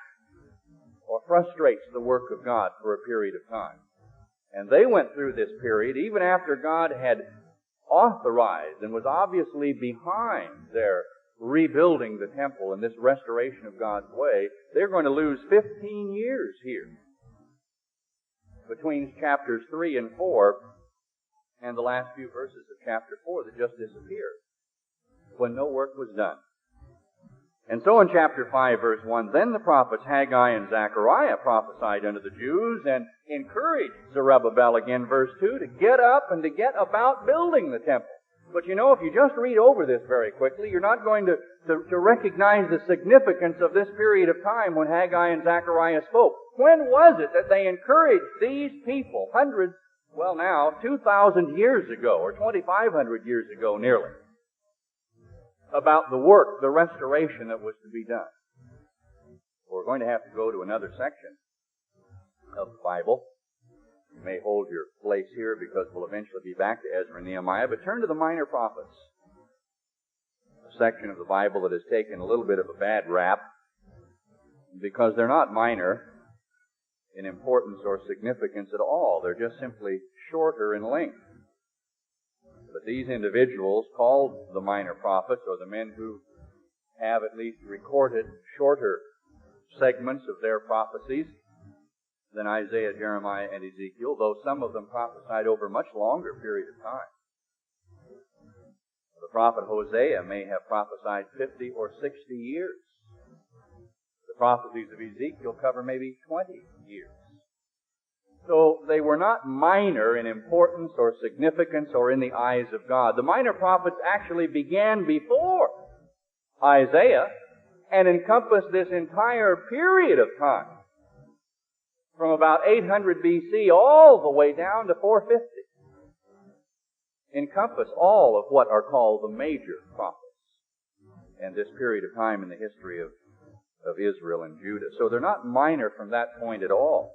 or frustrates the work of God for a period of time. And they went through this period even after God had authorized and was obviously behind their rebuilding the temple and this restoration of God's way. They're going to lose 15 years here between chapters 3 and 4 and the last few verses of chapter 4 that just disappeared when no work was done. And so in chapter 5, verse 1, then the prophets Haggai and Zechariah prophesied unto the Jews and encouraged Zerubbabel, again, verse 2, to get up and to get about building the temple. But you know, if you just read over this very quickly, you're not going to recognize the significance of this period of time when Haggai and Zechariah spoke. When was it that they encouraged these people, hundreds, well now, 2,000 years ago, or 2,500 years ago nearly, about the work, the restoration that was to be done? We're going to have to go to another section of the Bible. You may hold your place here because we'll eventually be back to Ezra and Nehemiah, but turn to the minor prophets, a section of the Bible that has taken a little bit of a bad rap because they're not minor in importance or significance at all. They're just simply shorter in length. But these individuals, called the minor prophets, or the men who have at least recorded shorter segments of their prophecies than Isaiah, Jeremiah, and Ezekiel, though some of them prophesied over a much longer period of time. The prophet Hosea may have prophesied 50 or 60 years. The prophecies of Ezekiel cover maybe 20 years. So they were not minor in importance or significance or in the eyes of God. The minor prophets actually began before Isaiah and encompassed this entire period of time, from about 800 BC all the way down to 450. Encompass all of what are called the major prophets and this period of time in the history of Israel and Judah. So they're not minor from that point at all.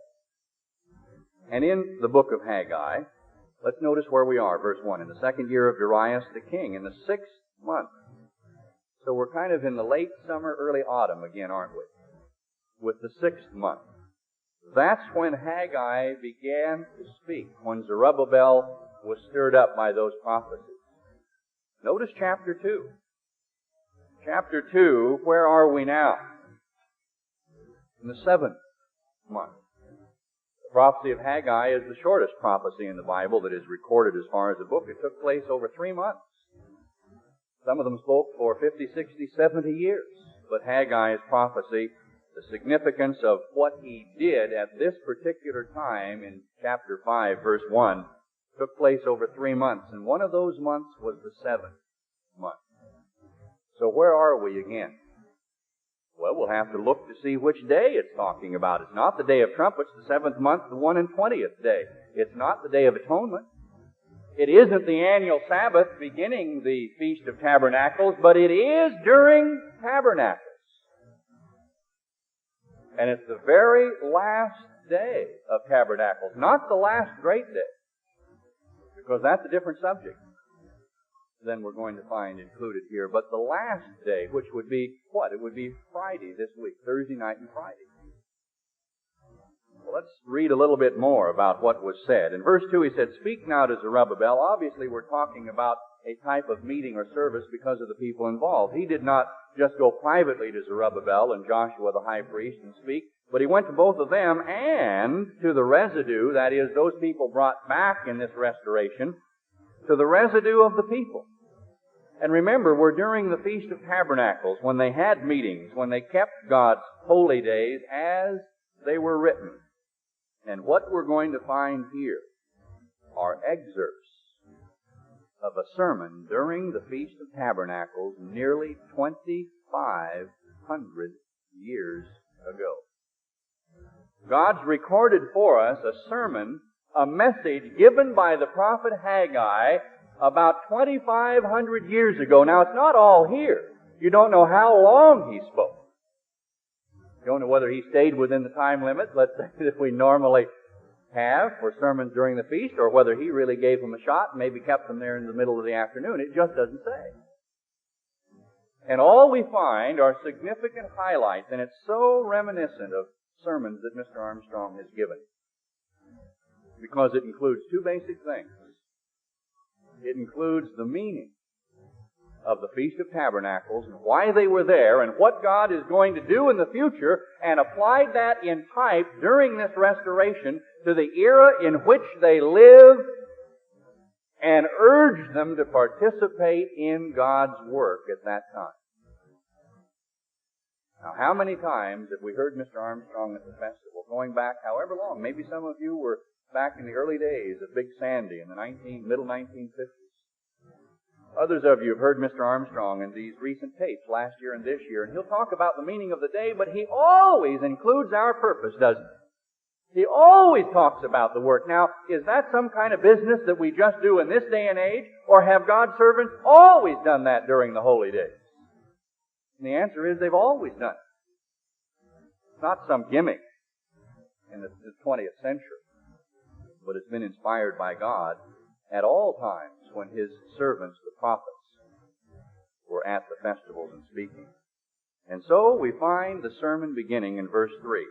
And in the book of Haggai, let's notice where we are. Verse 1, in the 2nd year of Darius the king, in the 6th month. So we're kind of in the late summer, early autumn again, aren't we? With the 6th month. That's when Haggai began to speak, when Zerubbabel was stirred up by those prophecies. Notice chapter 2. Chapter 2, where are we now? In the 7th month. The prophecy of Haggai is the shortest prophecy in the Bible that is recorded as far as a book. It took place over 3 months. Some of them spoke for 50, 60, 70 years. But Haggai's prophecy, the significance of what he did at this particular time in chapter 5, verse 1, took place over 3 months. And one of those months was the 7th month. So where are we again? Well, we'll have to look to see which day it's talking about. It's not the Day of Trumpets, the 7th month, the 1 and 20th day. It's not the Day of Atonement. It isn't the annual Sabbath beginning the Feast of Tabernacles, but it is during Tabernacles. And it's the very last day of Tabernacles, not the last great day, because that's a different subject than we're going to find included here. But the last day, which would be what? It would be Friday this week, Thursday night and Friday. Well, let's read a little bit more about what was said. In verse 2 he said, "Speak now to Zerubbabel." Obviously we're talking about a type of meeting or service because of the people involved. He did not just go privately to Zerubbabel and Joshua the high priest and speak, but he went to both of them and to the residue, that is, those people brought back in this restoration, to the residue of the people. And remember, we're during the Feast of Tabernacles, when they had meetings, when they kept God's holy days as they were written. And what we're going to find here are excerpts of a sermon during the Feast of Tabernacles nearly 2,500 years ago. God's recorded for us a sermon, a message given by the prophet Haggai about 2,500 years ago. Now, it's not all here. You don't know how long he spoke. You don't know whether he stayed within the time limit, let's say, that we normally have for sermons during the feast, or whether he really gave them a shot and maybe kept them there in the middle of the afternoon. It just doesn't say. And all we find are significant highlights, and it's so reminiscent of sermons that Mr. Armstrong has given, because it includes two basic things. It includes the meaning of the Feast of Tabernacles and why they were there and what God is going to do in the future, and applied that in type during this restoration to the era in which they live, and urged them to participate in God's work at that time. Now, how many times have we heard Mr. Armstrong at the festival, going back however long? Maybe some of you were back in the early days of Big Sandy in the middle 1950s. Others of you have heard Mr. Armstrong in these recent tapes last year and this year, and he'll talk about the meaning of the day, but he always includes our purpose, doesn't he? He always talks about the work. Now, is that some kind of business that we just do in this day and age, or have God's servants always done that during the holy days? And the answer is they've always done it. It's not some gimmick in the 20th century, but it's been inspired by God at all times when His servants, the prophets, were at the festivals and speaking. And so we find the sermon beginning in verse 3.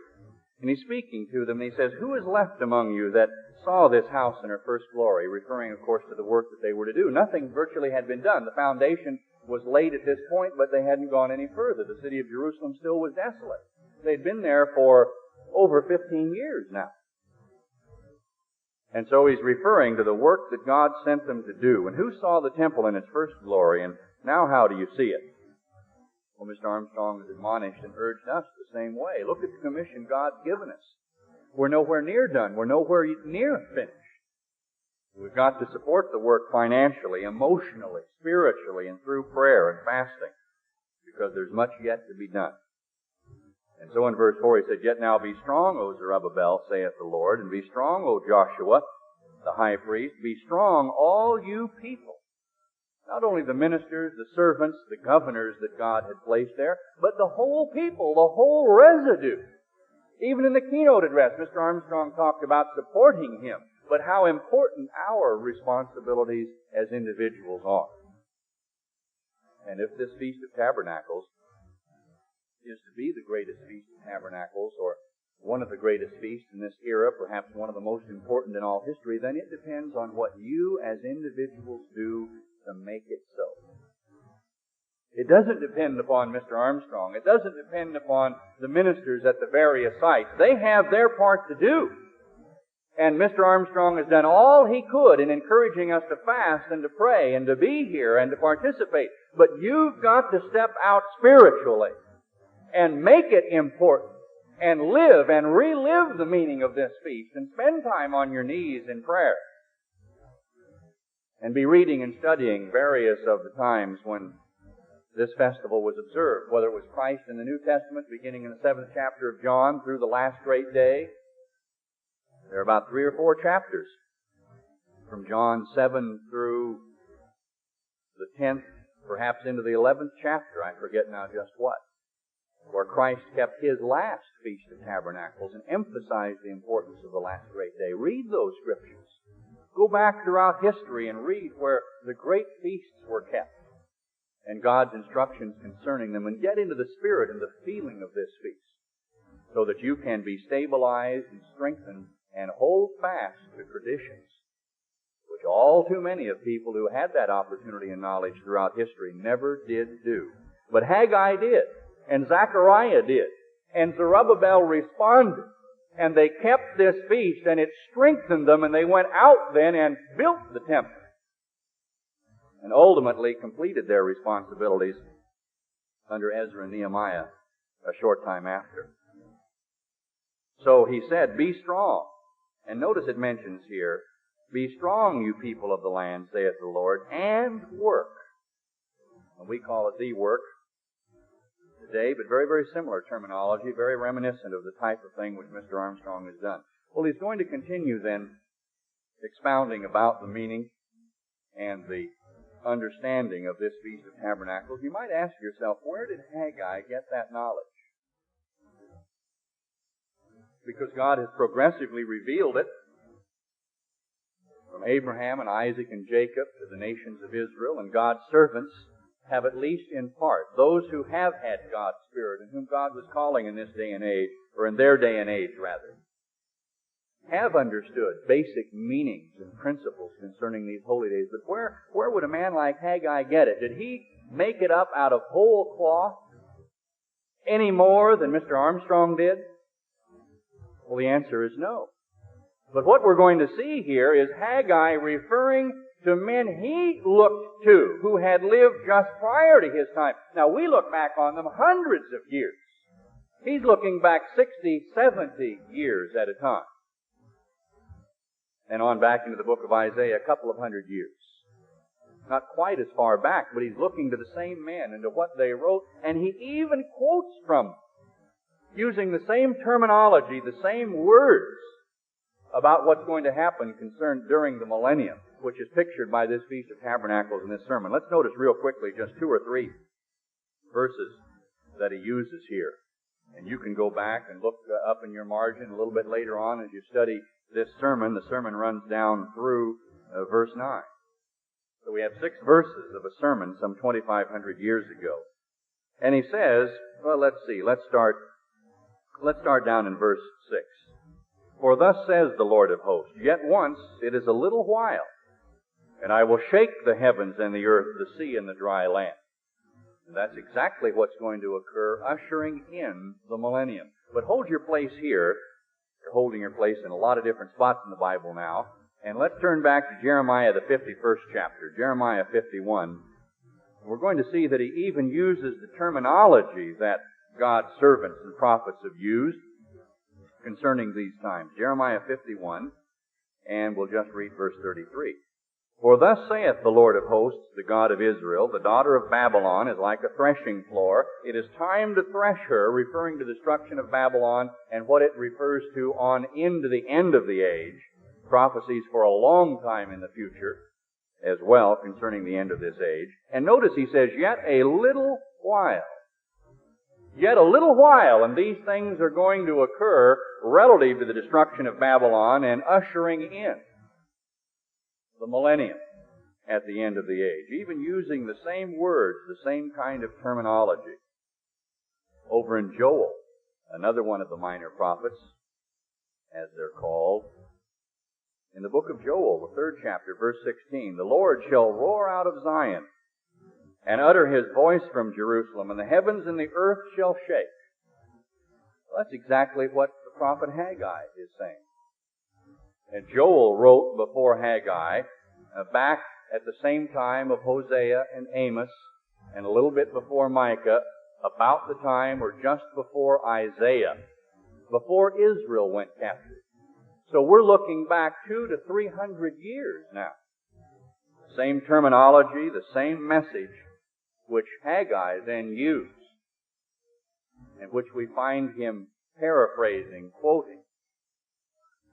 And He's speaking to them, and He says, "Who is left among you that saw this house in her first glory?" Referring, of course, to the work that they were to do. Nothing virtually had been done. The foundation was laid at this point, but they hadn't gone any further. The city of Jerusalem still was desolate. They'd been there for over 15 years now. And so he's referring to the work that God sent them to do. And who saw the temple in its first glory, and now how do you see it? Well, Mr. Armstrong has admonished and urged us the same way. Look at the commission God's given us. We're nowhere near done. We're nowhere near finished. We've got to support the work financially, emotionally, spiritually, and through prayer and fasting, because there's much yet to be done. And so in verse 4 he said, "Yet now be strong, O Zerubbabel, saith the Lord, and be strong, O Joshua, the high priest. Be strong, all you people." Not only the ministers, the servants, the governors that God had placed there, but the whole people, the whole residue. Even in the keynote address, Mr. Armstrong talked about supporting him, but how important our responsibilities as individuals are. And if this Feast of Tabernacles is to be the greatest Feast of Tabernacles, or one of the greatest feasts in this era, perhaps one of the most important in all history, then it depends on what you as individuals do to make it so. It doesn't depend upon Mr. Armstrong. It doesn't depend upon the ministers at the various sites. They have their part to do. And Mr. Armstrong has done all he could in encouraging us to fast and to pray and to be here and to participate. But you've got to step out spiritually and make it important, and live and relive the meaning of this feast, and spend time on your knees in prayer, and be reading and studying various of the times when this festival was observed, whether it was Christ in the New Testament, beginning in the 7th chapter of John through the last great day. There are about 3 or 4 chapters from John 7 through the 10th, perhaps into the 11th chapter, I forget now just what, where Christ kept His last Feast of Tabernacles and emphasized the importance of the last great day. Read those scriptures. Go back throughout history and read where the great feasts were kept and God's instructions concerning them, and get into the spirit and the feeling of this feast so that you can be stabilized and strengthened and hold fast to traditions which all too many of people who had that opportunity and knowledge throughout history never did do. But Haggai did, and Zechariah did, and Zerubbabel responded, and they kept this feast, and it strengthened them, and they went out then and built the temple, and ultimately completed their responsibilities under Ezra and Nehemiah a short time after. So he said, be strong. And notice it mentions here, be strong, you people of the land, saith the Lord, and work. And we call it the work today, but very, very similar terminology, very reminiscent of the type of thing which Mr. Armstrong has done. Well, he's going to continue then expounding about the meaning and the understanding of this Feast of Tabernacles. You might ask yourself, where did Haggai get that knowledge? Because God has progressively revealed it from Abraham and Isaac and Jacob to the nations of Israel, and God's servants have at least in part, those who have had God's Spirit and whom God was calling in this day and age, or in their day and age rather, have understood basic meanings and principles concerning these holy days. But where would a man like Haggai get it? Did he make it up out of whole cloth any more than Mr. Armstrong did? Well, the answer is no. But what we're going to see here is Haggai referring to men he looked to who had lived just prior to his time. Now, we look back on them hundreds of years. He's looking back 60, 70 years at a time. And on back into the book of Isaiah, a couple of hundred years. Not quite as far back, but he's looking to the same men and to what they wrote, and he even quotes from them, using the same terminology, the same words about what's going to happen concerned during the millennium, which is pictured by this Feast of Tabernacles in this sermon. Let's notice real quickly just 2 or 3 verses that he uses here. And you can go back and look up in your margin a little bit later on as you study this sermon. The sermon runs down through verse 9. So we have 6 verses of a sermon some 2,500 years ago. And he says, well, let's see, let's start down in verse 6. For thus says the Lord of hosts, yet once it is a little while, and I will shake the heavens and the earth, the sea and the dry land. And that's exactly what's going to occur, ushering in the millennium. But hold your place here. You're holding your place in a lot of different spots in the Bible now. And let's turn back to Jeremiah, the 51st chapter, Jeremiah 51. We're going to see that he even uses the terminology that God's servants and prophets have used concerning these times. Jeremiah 51, and we'll just read verse 33. For thus saith the Lord of hosts, the God of Israel, the daughter of Babylon is like a threshing floor. It is time to thresh her, referring to the destruction of Babylon and what it refers to on into the end of the age. Prophecies for a long time in the future as well concerning the end of this age. And notice he says, yet a little while. Yet a little while, and these things are going to occur relative to the destruction of Babylon and ushering in the millennium at the end of the age, even using the same words, the same kind of terminology. Over in Joel, another one of the minor prophets, as they're called, in the book of Joel, the 3rd chapter, verse 16, the Lord shall roar out of Zion and utter his voice from Jerusalem, and the heavens and the earth shall shake. Well, that's exactly what the prophet Haggai is saying. And Joel wrote before Haggai, back at the same time of Hosea and Amos, and a little bit before Micah, about the time or just before Isaiah, before Israel went captive. So we're looking back 200 to 300 years now. Same terminology, the same message, which Haggai then used, and which we find him paraphrasing, quoting,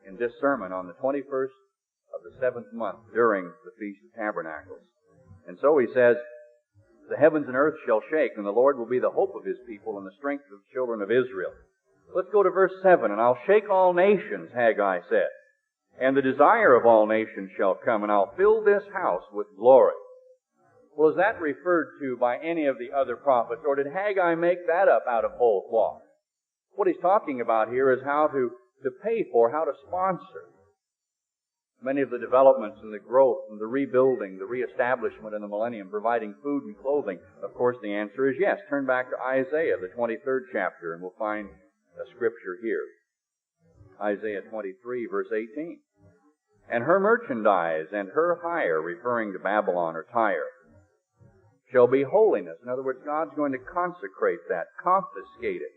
in this sermon on the 21st of the 7th month during the Feast of Tabernacles. And so he says, the heavens and earth shall shake, and the Lord will be the hope of his people and the strength of the children of Israel. Let's go to verse 7. And I'll shake all nations, Haggai said, and the desire of all nations shall come, and I'll fill this house with glory. Well, is that referred to by any of the other prophets, or did Haggai make that up out of whole cloth? What he's talking about here is how to pay for, how to sponsor many of the developments and the growth and the rebuilding, the reestablishment in the millennium, providing food and clothing? Of course, the answer is yes. Turn back to Isaiah, the 23rd chapter, and we'll find a scripture here. Isaiah 23, verse 18. And her merchandise and her hire, referring to Babylon or Tyre, shall be holiness. In other words, God's going to consecrate that, confiscate it.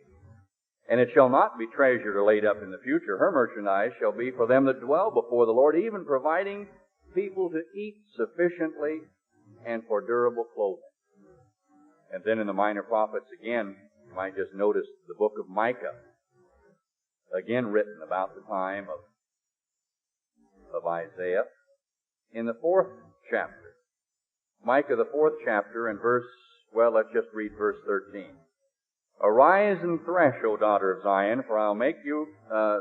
And it shall not be treasured or laid up in the future. Her merchandise shall be for them that dwell before the Lord, even providing people to eat sufficiently and for durable clothing. And then in the minor prophets again, you might just notice the book of Micah, again written about the time of Isaiah, in the 4th chapter. Micah, the 4th chapter, and let's just read verse 13. Arise and thresh, O daughter of Zion, for I'll make you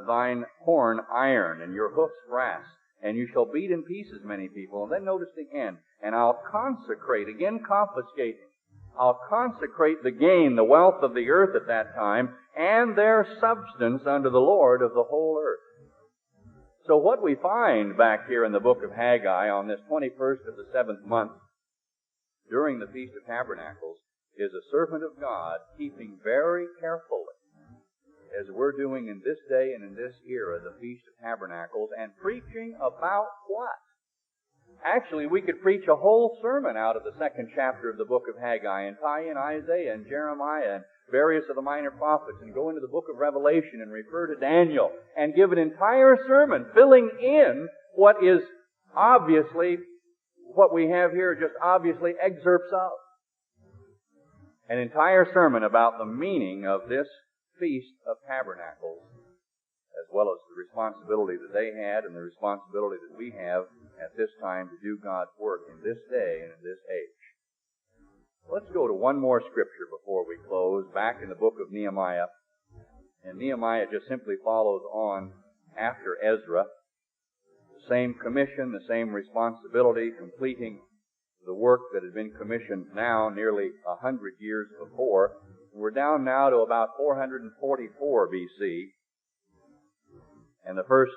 thine horn iron, and your hoofs brass, and you shall beat in pieces many people. And then notice the end. And I'll consecrate, again confiscating, I'll consecrate the gain, the wealth of the earth at that time, and their substance unto the Lord of the whole earth. So what we find back here in the book of Haggai on this 21st of the 7th month, during the Feast of Tabernacles, is a servant of God keeping very carefully, as we're doing in this day and in this era, the Feast of Tabernacles, and preaching about what? Actually, we could preach a whole sermon out of the 2nd chapter of the book of Haggai and tie in Isaiah and Jeremiah and various of the minor prophets and go into the book of Revelation and refer to Daniel and give an entire sermon filling in what is obviously, what we have here, just obviously excerpts of. An entire sermon about the meaning of this Feast of Tabernacles, as well as the responsibility that they had and the responsibility that we have at this time to do God's work in this day and in this age. Let's go to one more scripture before we close, back in the book of Nehemiah. And Nehemiah just simply follows on after Ezra. The same commission, the same responsibility, completing the work that had been commissioned now nearly 100 years before. We're down now to about 444 BC. And the first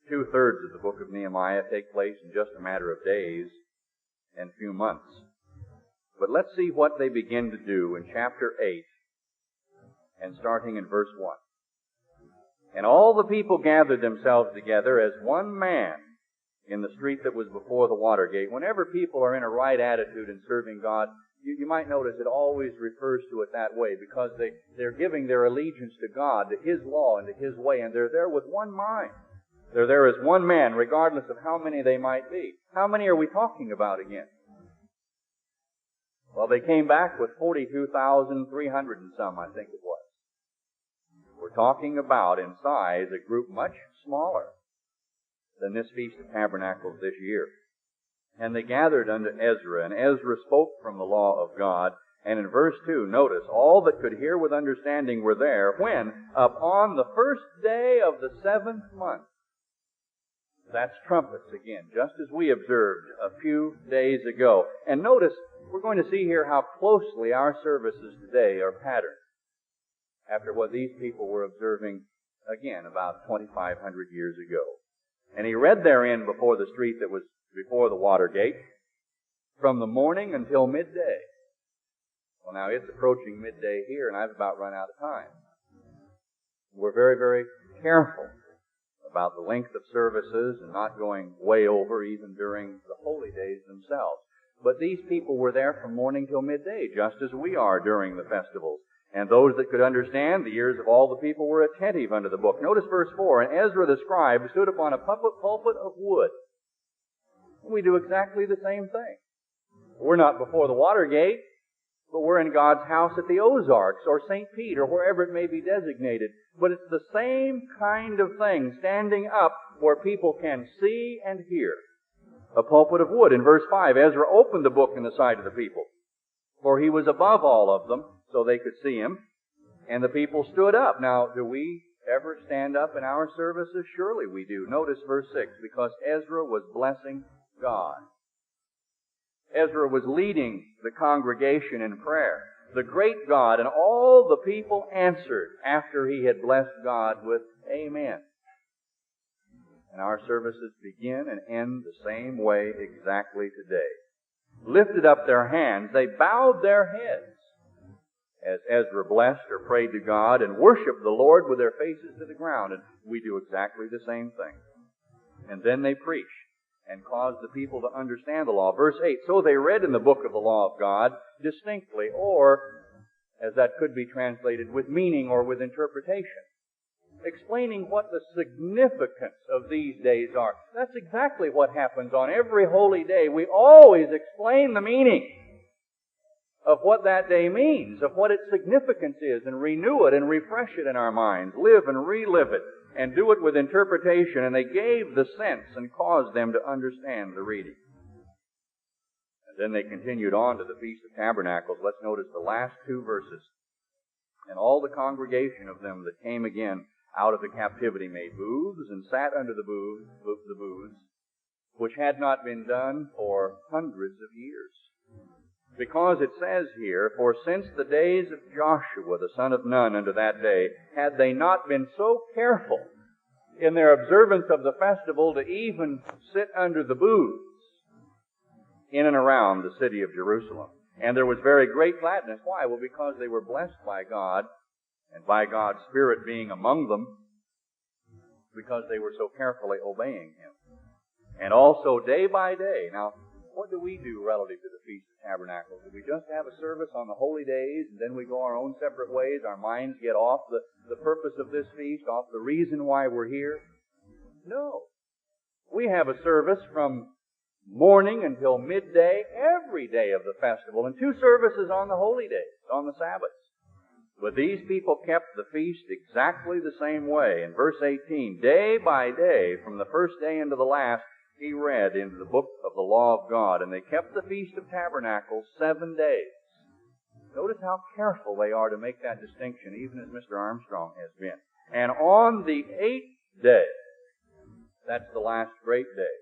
2/3 of the book of Nehemiah take place in just a matter of days and few months. But let's see what they begin to do in chapter 8 and starting in verse 1. And all the people gathered themselves together as one man in the street that was before the water gate. Whenever people are in a right attitude in serving God, you might notice it always refers to it that way, because they're giving their allegiance to God, to His law, and to His way, and they're there with one mind. They're there as one man, regardless of how many they might be. How many are we talking about again? Well, they came back with 42,300 and some, I think it was. We're talking about, in size, a group much smaller than this Feast of Tabernacles this year. And they gathered unto Ezra, and Ezra spoke from the law of God. And in verse 2, notice, all that could hear with understanding were there, when, upon the first day of the 7th month, that's trumpets again, just as we observed a few days ago. And notice, we're going to see here how closely our services today are patterned after what these people were observing, again, about 2,500 years ago. And he read therein before the street that was before the water gate, from the morning until midday. Well, now it's approaching midday here, and I've about run out of time. We're very, very careful about the length of services and not going way over even during the holy days themselves. But these people were there from morning till midday, just as we are during the festivals. And those that could understand, the ears of all the people were attentive unto the book. Notice verse 4, and Ezra the scribe stood upon a pulpit of wood. We do exactly the same thing. We're not before the water gate, but we're in God's house at the Ozarks or St. Pete or wherever it may be designated. But it's the same kind of thing, standing up where people can see and hear. A pulpit of wood. In verse 5, Ezra opened the book in the sight of the people, for he was above all of them, so they could see him, and the people stood up. Now, do we ever stand up in our services? Surely we do. Notice verse 6, because Ezra was blessing God. Ezra was leading the congregation in prayer. The great God, and all the people answered after he had blessed God with Amen. And our services begin and end the same way exactly today. Lifted up their hands, they bowed their heads as Ezra blessed or prayed to God and worshiped the Lord with their faces to the ground. And we do exactly the same thing. And then they preached and caused the people to understand the law. Verse 8, so they read in the book of the law of God distinctly, or, as that could be translated, with meaning or with interpretation, explaining what the significance of these days are. That's exactly what happens on every holy day. We always explain the meaning of what that day means, of what its significance is, and renew it and refresh it in our minds, live and relive it, and do it with interpretation. And they gave the sense and caused them to understand the reading. And then they continued on to the Feast of Tabernacles. Let's notice the last two verses. And all the congregation of them that came again out of the captivity made booths and sat under the booths, which had not been done for hundreds of years. Because it says here, for since the days of Joshua, the son of Nun, unto that day, had they not been so careful in their observance of the festival to even sit under the booths in and around the city of Jerusalem. And there was very great gladness. Why? Well, because they were blessed by God, and by God's Spirit being among them, because they were so carefully obeying Him. And also day by day. Now, what do we do relative to the Feast of Tabernacles? Do we just have a service on the holy days and then we go our own separate ways? Our minds get off the purpose of this feast, off the reason why we're here? No. We have a service from morning until midday every day of the festival, and two services on the holy days, on the Sabbaths. But these people kept the feast exactly the same way. In verse 18, day by day, from the first day into the last, he read in the book of the law of God, and they kept the Feast of Tabernacles 7 days. Notice how careful they are to make that distinction, even as Mr. Armstrong has been. And on the 8th day, that's the last great day,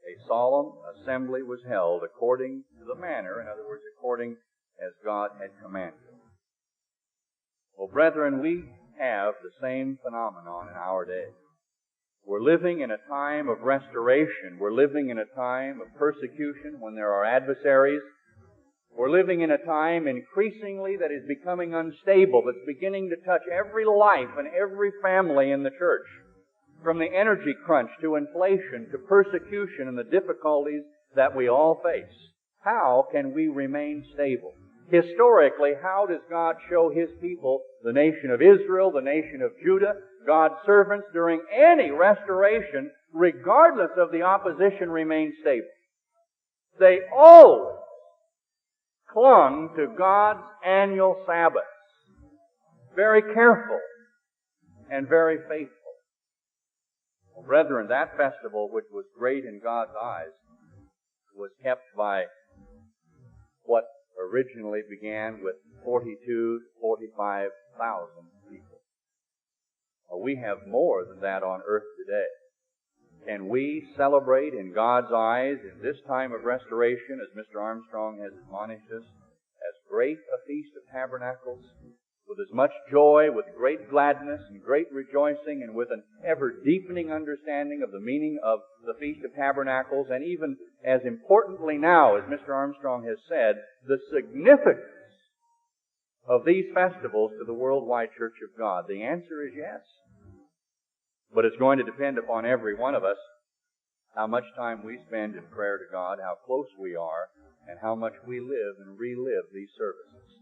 a solemn assembly was held according to the manner, in other words, according as God had commanded. Well, brethren, we have the same phenomenon in our day. We're living in a time of restoration. We're living in a time of persecution when there are adversaries. We're living in a time increasingly that is becoming unstable, that's beginning to touch every life and every family in the church. From the energy crunch to inflation to persecution and the difficulties that we all face. How can we remain stable? Historically, how does God show His people, the nation of Israel, the nation of Judah, God's servants, during any restoration, regardless of the opposition, remain stable? They always clung to God's annual Sabbaths. Very careful and very faithful. Well, brethren, that festival, which was great in God's eyes, was kept by what originally began with 42,000 to 45,000 people. Well, we have more than that on earth today. And we celebrate in God's eyes, in this time of restoration, as Mr. Armstrong has admonished us, as great a Feast of Tabernacles, with as much joy, with great gladness and great rejoicing, and with an ever-deepening understanding of the meaning of the Feast of Tabernacles, and even as importantly now, as Mr. Armstrong has said, the significance of these festivals to the worldwide Church of God. The answer is yes. But it's going to depend upon every one of us, how much time we spend in prayer to God, how close we are, and how much we live and relive these services.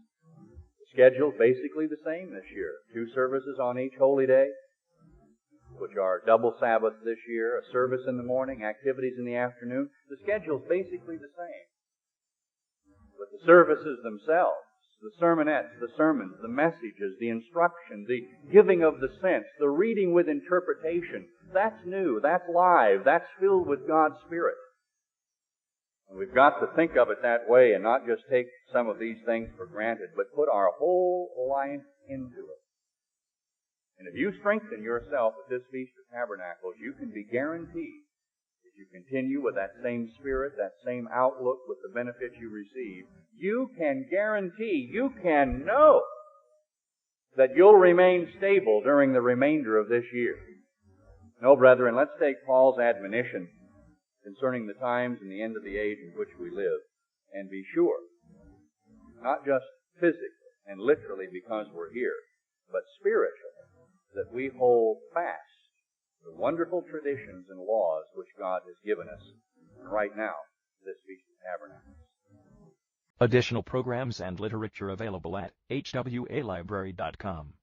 The schedule's basically the same this year. 2 services on each holy day, which are double Sabbath this year, a service in the morning, activities in the afternoon. The schedule's basically the same. But the services themselves, the sermonettes, the sermons, the messages, the instruction, the giving of the sense, the reading with interpretation, that's new, that's live, that's filled with God's Spirit. And we've got to think of it that way and not just take some of these things for granted, but put our whole life into it. And if you strengthen yourself at this Feast of Tabernacles, you can be guaranteed that you continue with that same spirit, that same outlook with the benefits you receive. You can guarantee, you can know that you'll remain stable during the remainder of this year. No, brethren, let's take Paul's admonition concerning the times and the end of the age in which we live, and be sure, not just physically and literally because we're here, but spiritually, that we hold fast the wonderful traditions and laws which God has given us right now, this Feast of Tabernacles. Additional programs and literature available at hwalibrary.com.